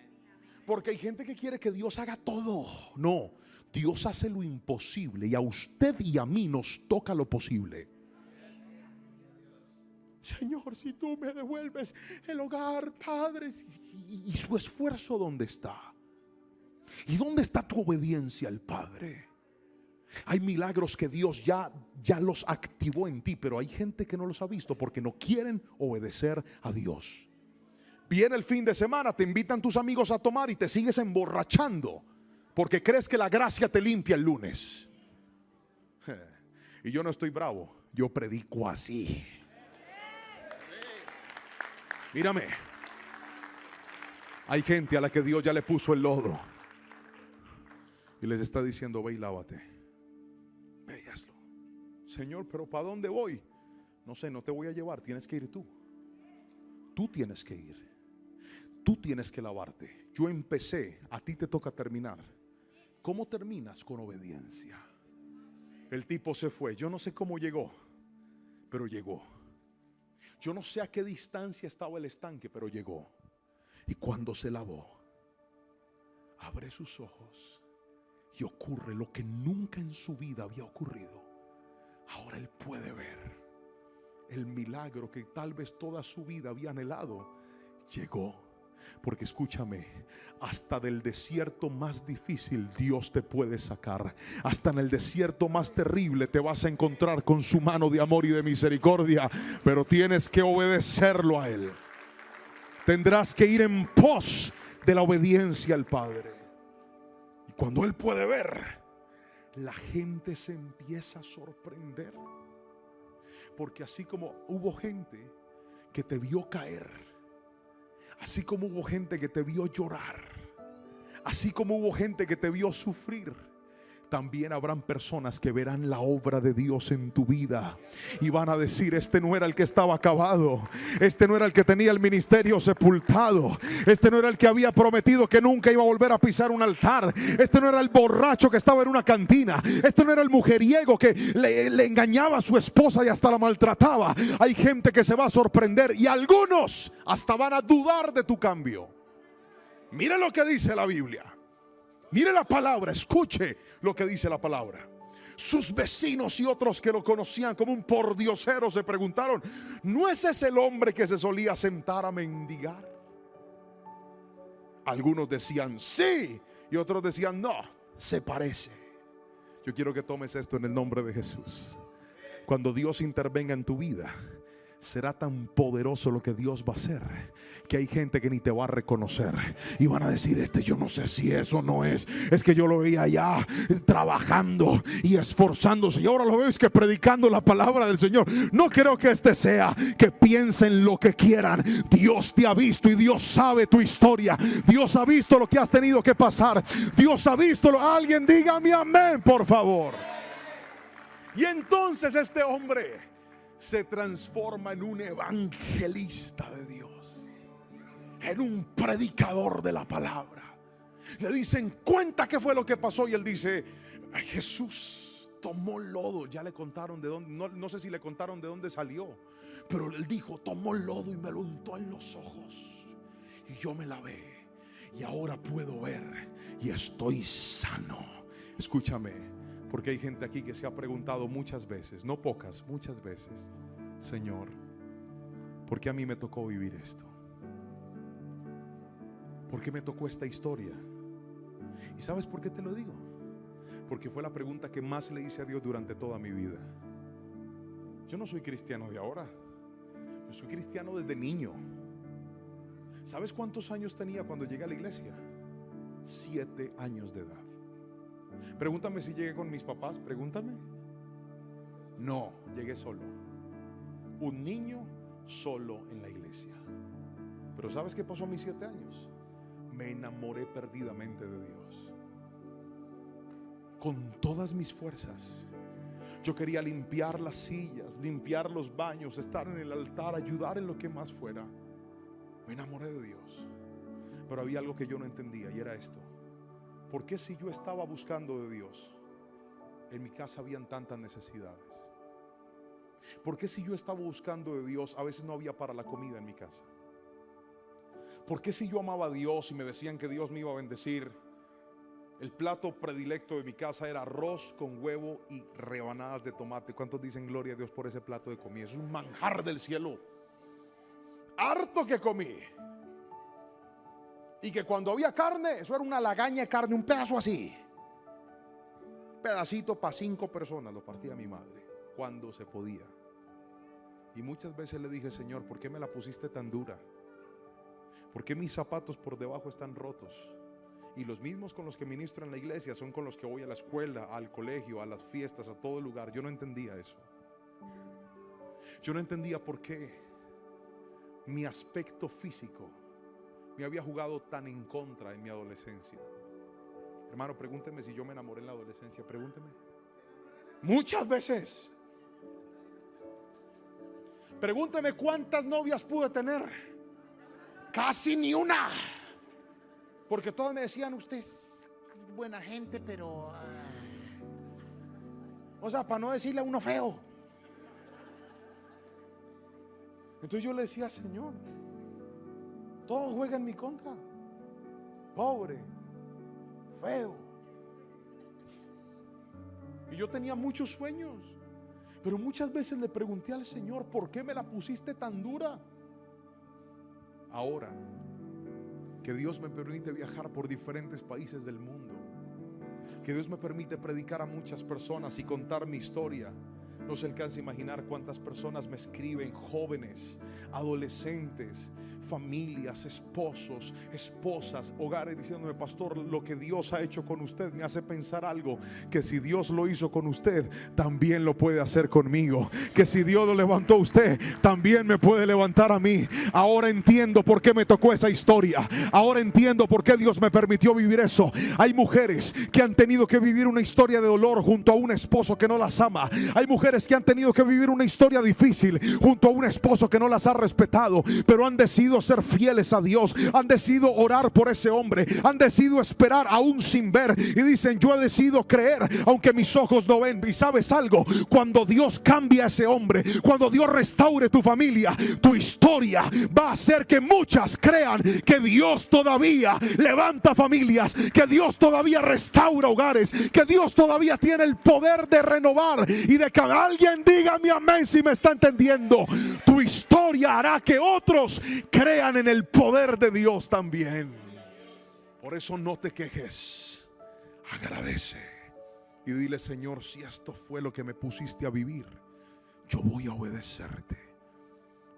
S2: Porque hay gente que quiere que Dios haga todo. No, Dios hace lo imposible y a usted y a mí nos toca lo posible. Señor, si tú me devuelves el hogar, Padre, ¿y su esfuerzo dónde está? ¿Y dónde está tu obediencia al Padre? Hay milagros que Dios ya los activó en ti, pero hay gente que no los ha visto porque no quieren obedecer a Dios. Viene el fin de semana, te invitan tus amigos a tomar y te sigues emborrachando porque crees que la gracia te limpia el lunes. Y yo no estoy bravo, yo predico así. Mírame, hay gente a la que Dios ya le puso el lodo y les está diciendo: ve y lávate, ve y hazlo. Señor, pero ¿para dónde voy? No sé, no te voy a llevar, tienes que ir tú. Tú tienes que ir. Tú tienes que lavarte. Yo empecé, a ti te toca terminar. ¿Cómo terminas? Con obediencia. El tipo se fue, yo no sé cómo llegó, pero llegó. Yo no sé a qué distancia estaba el estanque, pero llegó. Y cuando se lavó, abre sus ojos y ocurre lo que nunca en su vida había ocurrido. Ahora él puede ver el milagro que tal vez toda su vida había anhelado. Llegó. Porque escúchame, hasta del desierto más difícil Dios te puede sacar. Hasta en el desierto más terrible te vas a encontrar con su mano de amor y de misericordia. Pero tienes que obedecerlo a Él. Tendrás que ir en pos de la obediencia al Padre. Y cuando Él puede ver, la gente se empieza a sorprender. Porque así como hubo gente que te vio caer, así como hubo gente que te vio llorar, así como hubo gente que te vio sufrir, también habrán personas que verán la obra de Dios en tu vida y van a decir: este no era el que estaba acabado, este no era el que tenía el ministerio sepultado, este no era el que había prometido que nunca iba a volver a pisar un altar, este no era el borracho que estaba en una cantina, este no era el mujeriego que le engañaba a su esposa y hasta la maltrataba. Hay gente que se va a sorprender y algunos hasta van a dudar de tu cambio. Mire lo que dice la Biblia. Mire la palabra, escuche lo que dice la palabra. Sus vecinos y otros que lo conocían como un pordiosero se preguntaron: ¿no es ese el hombre que se solía sentar a mendigar? Algunos decían sí y otros decían no, se parece. Yo quiero que tomes esto en el nombre de Jesús. Cuando Dios intervenga en tu vida, será tan poderoso lo que Dios va a hacer que hay gente que ni te va a reconocer y van a decir: yo no sé si eso no es que yo lo veía allá trabajando y esforzándose y ahora lo veo es que predicando la palabra del Señor. No creo que sea que piensen lo que quieran. Dios te ha visto y Dios sabe tu historia. Dios ha visto lo que has tenido que pasar. Dios ha visto Alguien dígame amén, por favor. Y entonces este hombre se transforma en un evangelista de Dios, en un predicador de la palabra. Le dicen: cuenta qué fue lo que pasó, y él dice: Jesús tomó lodo. Ya le contaron de dónde, no sé si le contaron de dónde salió, pero él dijo: tomó lodo y me lo untó en los ojos y yo me lavé y ahora puedo ver y estoy sano. Escúchame, porque hay gente aquí que se ha preguntado muchas veces, no pocas, muchas veces: Señor, ¿por qué a mí me tocó vivir esto? ¿Por qué me tocó esta historia? ¿Y sabes por qué te lo digo? Porque fue la pregunta que más le hice a Dios durante toda mi vida. Yo no soy cristiano de ahora, yo soy cristiano desde niño. ¿Sabes cuántos años tenía cuando llegué a la iglesia? 7 años de edad. Pregúntame si llegué con mis papás, pregúntame. No, llegué solo. Un niño solo en la iglesia. Pero ¿sabes qué pasó a mis 7 años? Me enamoré perdidamente de Dios. Con todas mis fuerzas. Yo quería limpiar las sillas, limpiar los baños, estar en el altar, ayudar en lo que más fuera. Me enamoré de Dios. Pero había algo que yo no entendía y era esto: ¿por qué si yo estaba buscando de Dios, en mi casa habían tantas necesidades? ¿Por qué si yo estaba buscando de Dios, a veces no había para la comida en mi casa? ¿Por qué si yo amaba a Dios y me decían que Dios me iba a bendecir, el plato predilecto de mi casa era arroz con huevo y rebanadas de tomate? ¿Cuántos dicen gloria a Dios por ese plato de comida? Es un manjar del cielo. Harto que comí. Y que cuando había carne, eso era una lagaña de carne, un pedazo así. pedacito para 5 personas, lo partía mi madre cuando se podía. Y muchas veces le dije: Señor, ¿por qué me la pusiste tan dura? ¿Por qué mis zapatos por debajo están rotos? Y los mismos con los que ministro en la iglesia son con los que voy a la escuela, al colegio, a las fiestas, a todo lugar. Yo no entendía eso. Yo no entendía por qué mi aspecto físico me había jugado tan en contra en mi adolescencia. Hermano, pregúnteme si yo me enamoré en la adolescencia. Pregúnteme. Muchas veces. Pregúnteme cuántas novias pude tener. Casi ni una. Porque todos me decían: usted es buena gente, pero o sea, para no decirle a uno feo. Entonces yo le decía: Señor, todo juega en mi contra. Pobre, feo. Y yo tenía muchos sueños, pero muchas veces le pregunté al Señor: ¿por qué me la pusiste tan dura? Ahora que Dios me permite viajar por diferentes países del mundo, que Dios me permite predicar a muchas personas y contar mi historia, no se alcanza a imaginar cuántas personas me escriben, jóvenes, adolescentes, familias, esposos, esposas, hogares, diciéndome: pastor, lo que Dios ha hecho con usted me hace pensar algo, que si Dios lo hizo con usted, también lo puede hacer conmigo, que si Dios lo levantó a usted, también me puede levantar a mí. Ahora entiendo por qué me tocó esa historia, ahora entiendo por qué Dios me permitió vivir eso. Hay mujeres que han tenido que vivir una historia de dolor junto a un esposo que no las ama. Hay mujeres que han tenido que vivir una historia difícil junto a un esposo que no las ha respetado, pero han decidido ser fieles a Dios, han decidido orar por ese hombre, han decidido esperar aún sin ver, y dicen: yo he decidido creer aunque mis ojos no ven. Y sabes algo, cuando Dios cambia a ese hombre, cuando Dios restaure tu familia, tu historia va a hacer que muchas crean que Dios todavía levanta familias, que Dios todavía restaura hogares, que Dios todavía tiene el poder de renovar. Y de que alguien diga mi amén si me está entendiendo. Tu historia hará que otros crean en el poder de Dios también. Por eso no te quejes, agradece y dile: Señor, si esto fue lo que me pusiste a vivir, yo voy a obedecerte.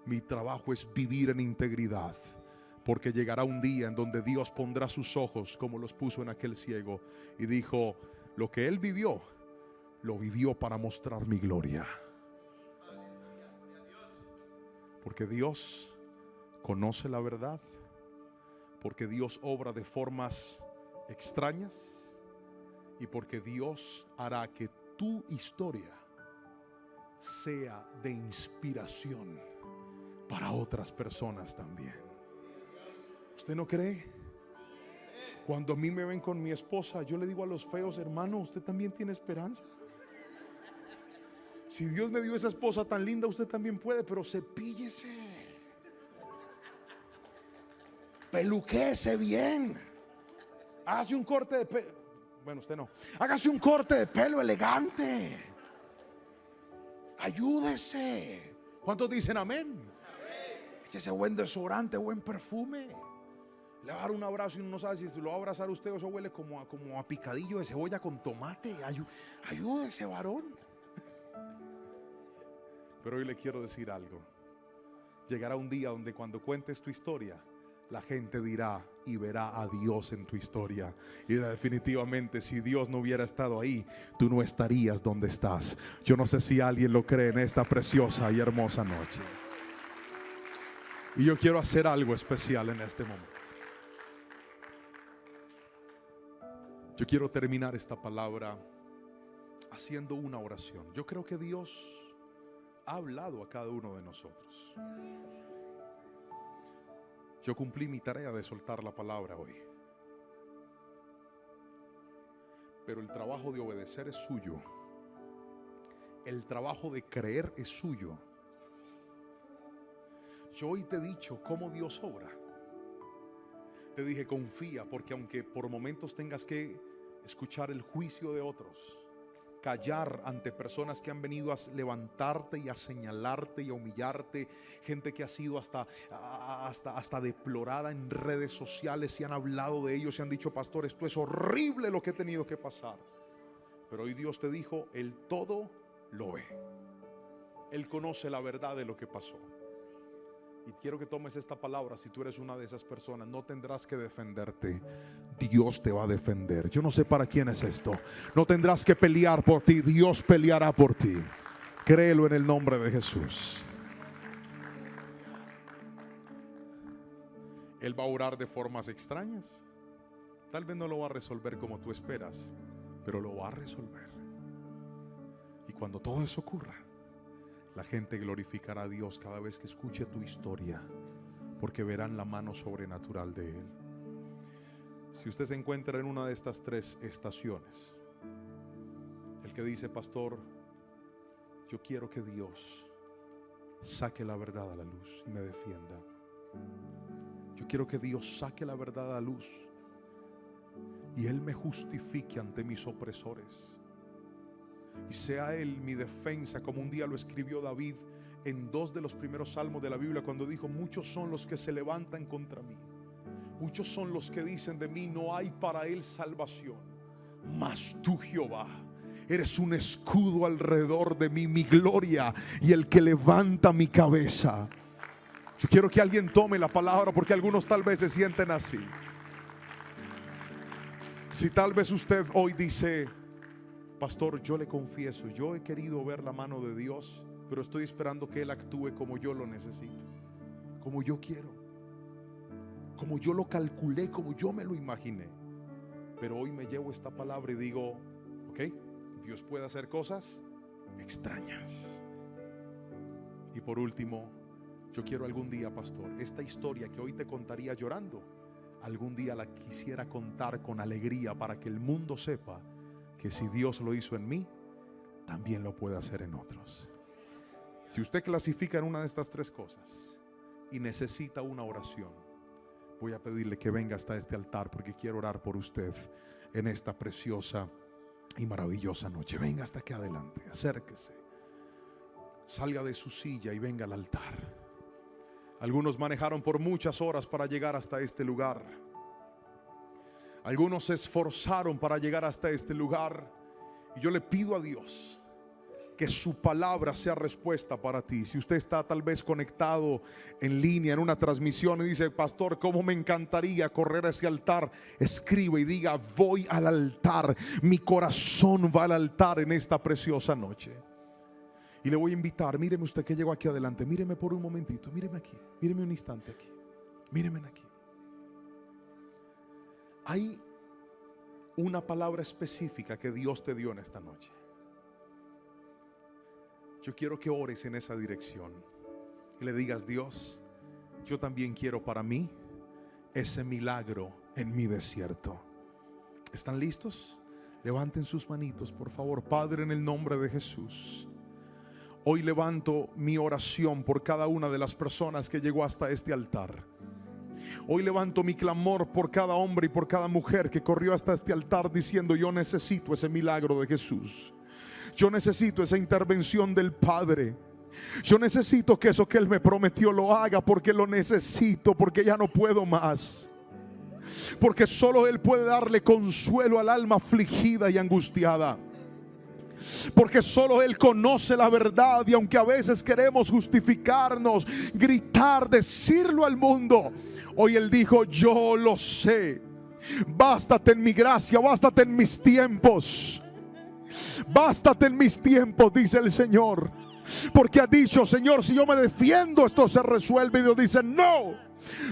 S2: Mi trabajo es vivir en integridad, porque llegará un día en donde Dios pondrá sus ojos como los puso en aquel ciego y dijo: lo que él vivió, lo vivió para mostrar mi gloria. Porque Dios conoce la verdad, porque Dios obra de formas extrañas, y porque Dios hará que tu historia sea de inspiración para otras personas también. ¿Usted no cree? Cuando a mí me ven con mi esposa, yo le digo a los feos: hermano, usted también tiene esperanza. Si Dios me dio esa esposa tan linda, usted también puede, pero cepíllese, peluquéese bien, hágase un corte de pelo. Bueno, usted no. Hágase un corte de pelo elegante. Ayúdese. ¿Cuántos dicen amén? Échese buen desodorante, buen perfume. Le va a dar un abrazo y uno no sabe si se lo va a abrazar usted o eso huele como a picadillo de cebolla con tomate. Ayúdese, varón. Pero hoy le quiero decir algo. Llegará un día donde cuando cuentes tu historia, la gente dirá y verá a Dios en tu historia. Y definitivamente, si Dios no hubiera estado ahí, tú no estarías donde estás. Yo no sé si alguien lo cree en esta preciosa y hermosa noche. Y yo quiero hacer algo especial en este momento. Yo quiero terminar esta palabra haciendo una oración. Yo creo que Dios ha hablado a cada uno de nosotros. Yo cumplí mi tarea de soltar la palabra hoy, pero el trabajo de obedecer es suyo. El trabajo de creer es suyo. Yo hoy te he dicho cómo Dios obra. Te dije: confía, porque aunque por momentos tengas que escuchar el juicio de otros, callar ante personas que han venido a levantarte y a señalarte y a humillarte, gente que ha sido hasta deplorada en redes sociales y han hablado de ellos y han dicho: pastor, esto es horrible lo que he tenido que pasar. Pero hoy Dios te dijo, Él todo lo ve. Él conoce la verdad de lo que pasó. Y quiero que tomes esta palabra. Si tú eres una de esas personas, no tendrás que defenderte. Dios te va a defender. Yo no sé para quién es esto. No tendrás que pelear por ti. Dios peleará por ti. Créelo en el nombre de Jesús. Él va a orar de formas extrañas. Tal vez no lo va a resolver como tú esperas, pero lo va a resolver. Y cuando todo eso ocurra, la gente glorificará a Dios cada vez que escuche tu historia, porque verán la mano sobrenatural de Él. Si usted se encuentra en una de estas tres estaciones, el que dice, pastor, yo quiero que Dios saque la verdad a la luz y me defienda. Yo quiero que Dios saque la verdad a la luz y Él me justifique ante mis opresores. Y sea Él mi defensa, como un día lo escribió David en 2 de los primeros salmos de la Biblia, cuando dijo, muchos son los que se levantan contra mí, muchos son los que dicen de mí, no hay para él salvación. Mas tú, Jehová, eres un escudo alrededor de mí, mi gloria y el que levanta mi cabeza. Yo quiero que alguien tome la palabra, porque algunos tal vez se sienten así. Si tal vez usted hoy dice, pastor, yo le confieso, yo he querido ver la mano de Dios, pero estoy esperando que Él actúe como yo lo necesito, como yo quiero, como yo lo calculé, como yo me lo imaginé. Pero hoy me llevo esta palabra y digo, ok, Dios puede hacer cosas extrañas. Y por último, yo quiero algún día, pastor, esta historia que hoy te contaría llorando, algún día la quisiera contar con alegría, para que el mundo sepa que si Dios lo hizo en mí, también lo puede hacer en otros. Si usted clasifica en una de estas tres cosas y necesita una oración, voy a pedirle que venga hasta este altar, porque quiero orar por usted en esta preciosa y maravillosa noche. Venga hasta aquí adelante, acérquese, salga de su silla y venga al altar. Algunos manejaron por muchas horas para llegar hasta este lugar. Algunos se esforzaron para llegar hasta este lugar. Y yo le pido a Dios que su palabra sea respuesta para ti. Si usted está tal vez conectado en línea en una transmisión y dice, pastor, cómo me encantaría correr a ese altar, escribe y diga, voy al altar. Mi corazón va al altar en esta preciosa noche. Y le voy a invitar, míreme usted que llegó aquí adelante, míreme por un momentito, míreme aquí, míreme un instante aquí, míreme aquí. Hay una palabra específica que Dios te dio en esta noche. Yo quiero que ores en esa dirección y le digas, Dios, yo también quiero para mí ese milagro en mi desierto. ¿Están listos? Levanten sus manitos, por favor. Padre, en el nombre de Jesús, hoy levanto mi oración por cada una de las personas que llegó hasta este altar. Hoy levanto mi clamor por cada hombre y por cada mujer que corrió hasta este altar diciendo, yo necesito ese milagro de Jesús. Yo necesito esa intervención del Padre. Yo necesito que eso que Él me prometió lo haga, porque lo necesito, porque ya no puedo más. Porque solo Él puede darle consuelo al alma afligida y angustiada. Porque solo Él conoce la verdad, y aunque a veces queremos justificarnos, gritar, decirlo al mundo, hoy Él dijo, yo lo sé. Bástate en mi gracia, bástate en mis tiempos. Bástate en mis tiempos, dice el Señor. Porque ha dicho, Señor, si yo me defiendo, esto se resuelve. Y Dios dice, no,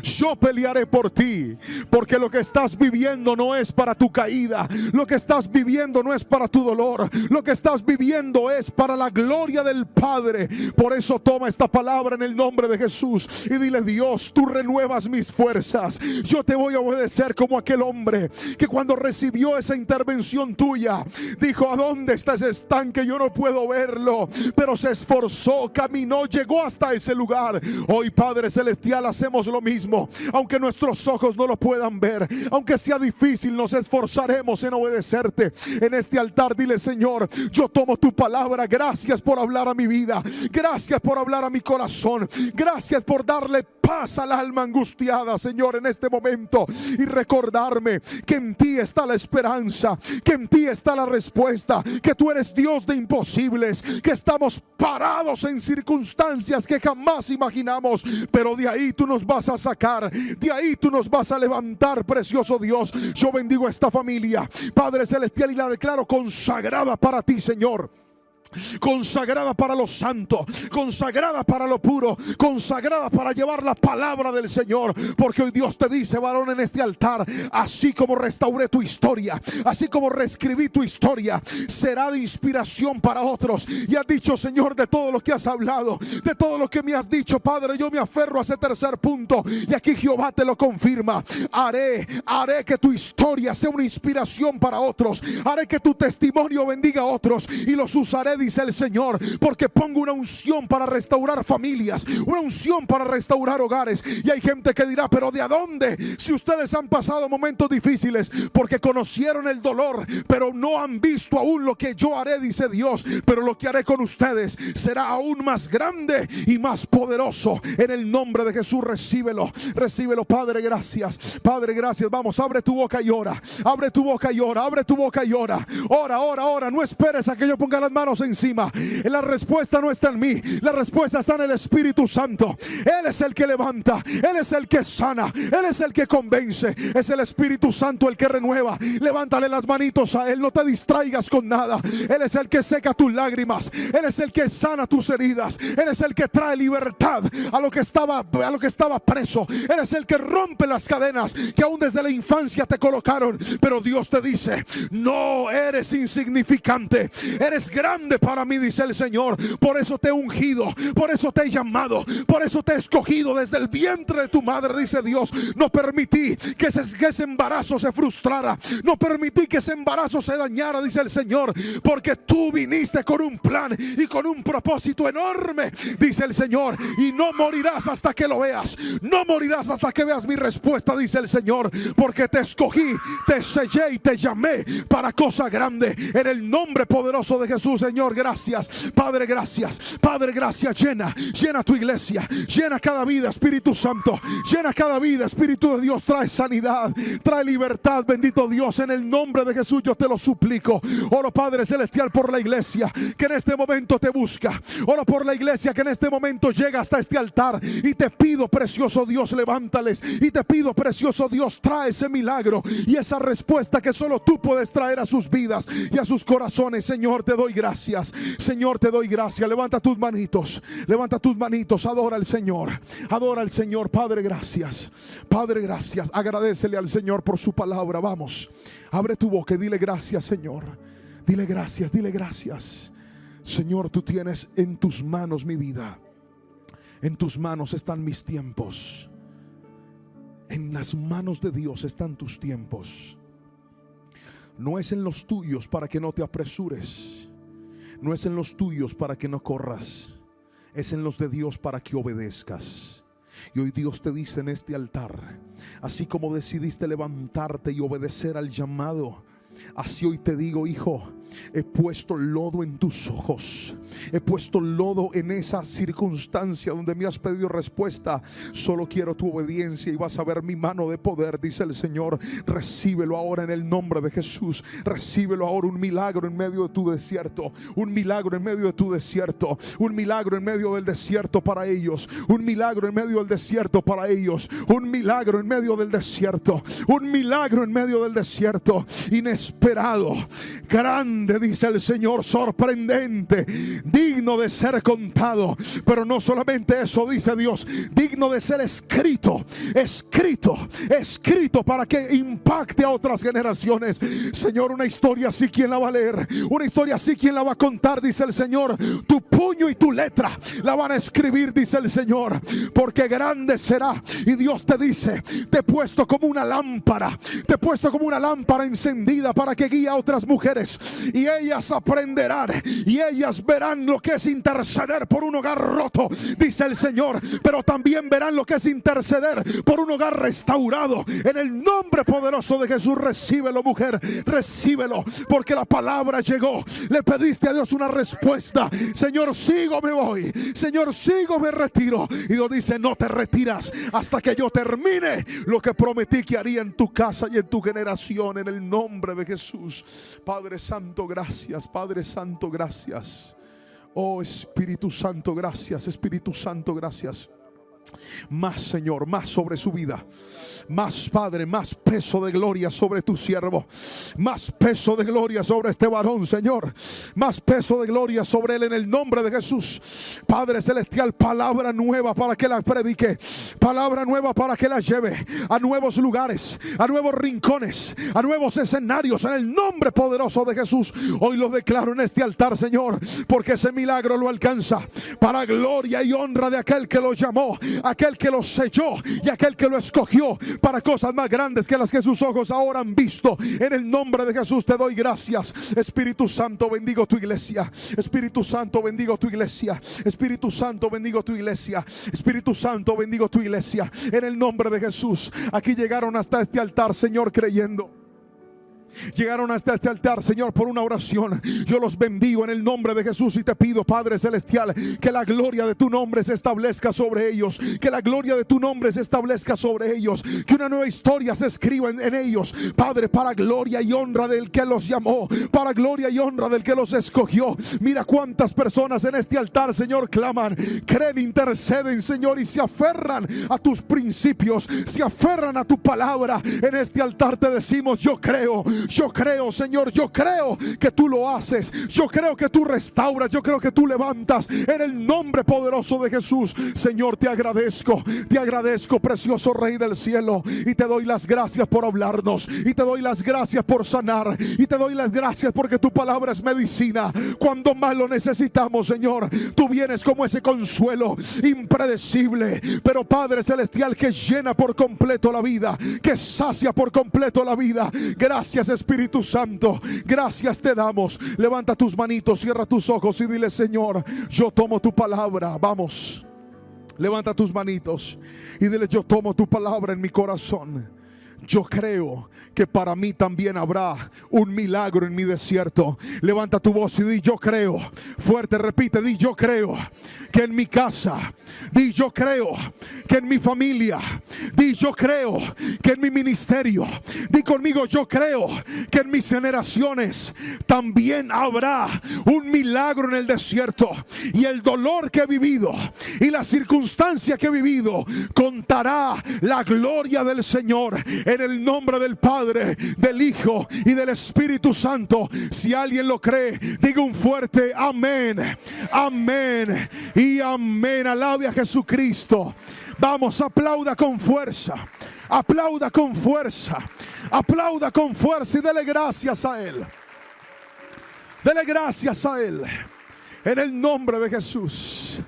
S2: yo pelearé por ti, porque lo que estás viviendo no es para tu caída, lo que estás viviendo no es para tu dolor, lo que estás viviendo es para la gloria del Padre. Por eso toma esta palabra en el nombre de Jesús y dile, Dios, tú renuevas mis fuerzas. Yo te voy a obedecer como aquel hombre que cuando recibió esa intervención tuya dijo, ¿a dónde está ese estanque? Yo no puedo verlo, pero se esforzó, caminó, llegó hasta ese lugar. Hoy, Padre Celestial, hacemos lo mismo. Aunque nuestros ojos no lo puedan ver, aunque sea difícil, nos esforzaremos en obedecerte. En este altar dile, Señor, yo tomo tu palabra. Gracias por hablar a mi vida, gracias por hablar a mi corazón, gracias por darle paz al alma angustiada, Señor, en este momento. Y recordarme que en ti está la esperanza, que en ti está la respuesta, que tú eres Dios de imposibles, que estamos parados en circunstancias que jamás imaginamos, pero de ahí tú nos vas a sacar, de ahí tú nos vas a levantar, precioso Dios. Yo bendigo a esta familia, Padre Celestial, y la declaro consagrada para ti, Señor. Consagrada para lo santo, consagrada para lo puro, consagrada para llevar la palabra del Señor. Porque hoy Dios te dice, varón, en este altar, así como restauré tu historia, así como reescribí tu historia, será de inspiración para otros. Y has dicho, Señor, de todo lo que has hablado, de todo lo que me has dicho, Padre, yo me aferro a ese tercer punto. Y aquí Jehová te lo confirma. Haré que tu historia sea una inspiración para otros. Haré que tu testimonio bendiga a otros y los usaré, dice el Señor, porque pongo una unción para restaurar familias, una unción para restaurar hogares. Y hay gente que dirá, pero ¿de a dónde? Si ustedes han pasado momentos difíciles, porque conocieron el dolor, pero no han visto aún lo que yo haré, dice Dios. Pero lo que haré con ustedes será aún más grande y más poderoso. En el nombre de Jesús, recíbelo, recíbelo, Padre, gracias. Padre, gracias. Vamos, abre tu boca y ora. Abre tu boca y ora. Abre tu boca y ora. Ora, ora, ora. No esperes a que yo ponga las manos encima. La respuesta no está en mí, la respuesta está en el Espíritu Santo. Él es el que levanta, Él es el que sana, Él es el que convence. Es el Espíritu Santo el que renueva. Levántale las manitos a Él, no te distraigas con nada. Él es el que seca tus lágrimas, Él es el que sana tus heridas, Él es el que trae libertad a lo que estaba preso. Él es el que rompe las cadenas que aún desde la infancia te colocaron. Pero Dios te dice, no eres insignificante, eres grande para mí, dice el Señor. Por eso te he ungido, por eso te he llamado, por eso te he escogido desde el vientre de tu madre, dice Dios. No permití que ese embarazo se frustrara, no permití que ese embarazo se dañara, dice el Señor, porque tú viniste con un plan y con un propósito enorme, dice el Señor. Y no morirás hasta que lo veas, no morirás hasta que veas mi respuesta, dice el Señor, porque te escogí, te sellé y te llamé para cosa grande. En el nombre poderoso de Jesús, Señor, gracias, Padre, gracias, Padre, gracias. Llena tu iglesia, llena cada vida, Espíritu Santo, llena cada vida, Espíritu de Dios. Trae sanidad, trae libertad, bendito Dios. En el nombre de Jesús yo te lo suplico. Oro, Padre Celestial, por la iglesia que en este momento te busca. Oro por la iglesia que en este momento llega hasta este altar. Y te pido, precioso Dios, levántales. Y te pido, precioso Dios, trae ese milagro y esa respuesta que solo tú puedes traer a sus vidas y a sus corazones. Señor, te doy gracias. Señor, te doy gracias. Levanta tus manitos, levanta tus manitos. Adora al Señor, adora al Señor. Padre, gracias, Padre, gracias. Agradécele al Señor por su palabra. Vamos, abre tu boca y dile gracias, Señor. Dile gracias, dile gracias. Señor, tú tienes en tus manos mi vida, en tus manos están mis tiempos, en las manos de Dios están tus tiempos. No es en los tuyos para que no te apresures, no es en los tuyos para que no corras, es en los de Dios para que obedezcas. Y hoy Dios te dice en este altar, así como decidiste levantarte y obedecer al llamado, así hoy te digo, hijo, he puesto lodo en tus ojos, he puesto lodo en esa circunstancia donde me has pedido respuesta. Solo quiero tu obediencia y vas a ver mi mano de poder, dice el Señor. Recíbelo ahora en el nombre de Jesús. Recíbelo ahora, un milagro en medio de tu desierto, un milagro en medio de tu desierto, un milagro en medio del desierto para ellos, un milagro en medio del desierto para ellos, un milagro en medio del desierto, un milagro en medio del desierto. Inesperado, grande, dice el Señor, sorprendente, digno de ser contado. Pero no solamente eso, dice Dios, digno de ser escrito para que impacte a otras generaciones. Señor, una historia así, ¿quién la va a leer? Una historia así, ¿quién la va a contar? Dice el Señor. Tu puño y tu letra la van a escribir, dice el Señor, porque grande será. Y Dios te dice, te he puesto como una lámpara, te he puesto como una lámpara encendida para que guíe a otras mujeres, y ellas aprenderán y ellas verán lo que es interceder por un hogar roto, dice el Señor, pero también verán lo que es interceder por un hogar restaurado. En el nombre poderoso de Jesús, recíbelo, mujer, recíbelo, porque la palabra llegó. Le pediste a Dios una respuesta. Señor, Señor, sigo me voy. Señor, sigo me retiro. Y Dios dice, no te retiras hasta que yo termine lo que prometí que haría en tu casa y en tu generación, en el nombre de Jesús. Padre Santo, gracias. Padre Santo, gracias. Oh Espíritu Santo, gracias. Espíritu Santo, gracias. Más, Señor, más sobre su vida. Más, Padre, más peso de gloria sobre tu siervo. Más peso de gloria sobre este varón, Señor. Más peso de gloria sobre él en el nombre de Jesús. Padre Celestial, palabra nueva para que la predique. Palabra nueva para que la lleve a nuevos lugares, a nuevos rincones, a nuevos escenarios, en el nombre poderoso de Jesús. Hoy lo declaro en este altar, Señor, porque ese milagro lo alcanza para gloria y honra de aquel que lo llamó, aquel que lo selló y aquel que lo escogió para cosas más grandes que las que sus ojos ahora han visto. En el nombre de Jesús te doy gracias. Espíritu Santo, bendigo tu iglesia. Espíritu Santo, bendigo tu iglesia. Espíritu Santo, bendigo tu iglesia. Espíritu Santo, bendigo tu iglesia. En el nombre de Jesús. Aquí llegaron hasta este altar, Señor, creyendo. Llegaron hasta este altar, Señor, por una oración. Yo los bendigo en el nombre de Jesús y te pido, Padre Celestial, que la gloria de tu nombre se establezca sobre ellos. Que la gloria de tu nombre se establezca sobre ellos. Que una nueva historia se escriba en ellos, Padre, para gloria y honra del que los llamó, para gloria y honra del que los escogió. Mira cuántas personas en este altar, Señor, claman, creen, interceden, Señor, y se aferran a tus principios, se aferran a tu palabra. En este altar te decimos, yo creo, Señor, yo creo que tú lo haces. Yo creo que tú restauras. Yo creo que tú levantas. En el nombre poderoso de Jesús, Señor, te agradezco, precioso Rey del cielo. Y te doy las gracias por hablarnos. Y te doy las gracias por sanar. Y te doy las gracias porque tu palabra es medicina. Cuando más lo necesitamos, Señor, tú vienes como ese consuelo impredecible, pero Padre Celestial, que llena por completo la vida, que sacia por completo la vida. Gracias, Espíritu Santo, gracias te damos. Levanta tus manitos, cierra tus ojos y dile, Señor, yo tomo tu palabra. Vamos, levanta tus manitos y dile, yo tomo tu palabra en mi corazón. Yo creo que para mí también habrá un milagro en mi desierto. Levanta tu voz y di, yo creo. Fuerte, repite, di, yo creo que en mi casa, di, yo creo que en mi familia, di, yo creo que en mi ministerio, di conmigo, yo creo que en mis generaciones también habrá un milagro en el desierto. Y el dolor que he vivido y la circunstancia que he vivido contará la gloria del Señor. En el nombre del Padre, del Hijo y del Espíritu Santo. Si alguien lo cree, diga un fuerte amén, amén y amén. Alabe a Jesucristo. Vamos, aplauda con fuerza. Aplauda con fuerza. Aplauda con fuerza y dele gracias a Él. Dele gracias a Él. En el nombre de Jesús.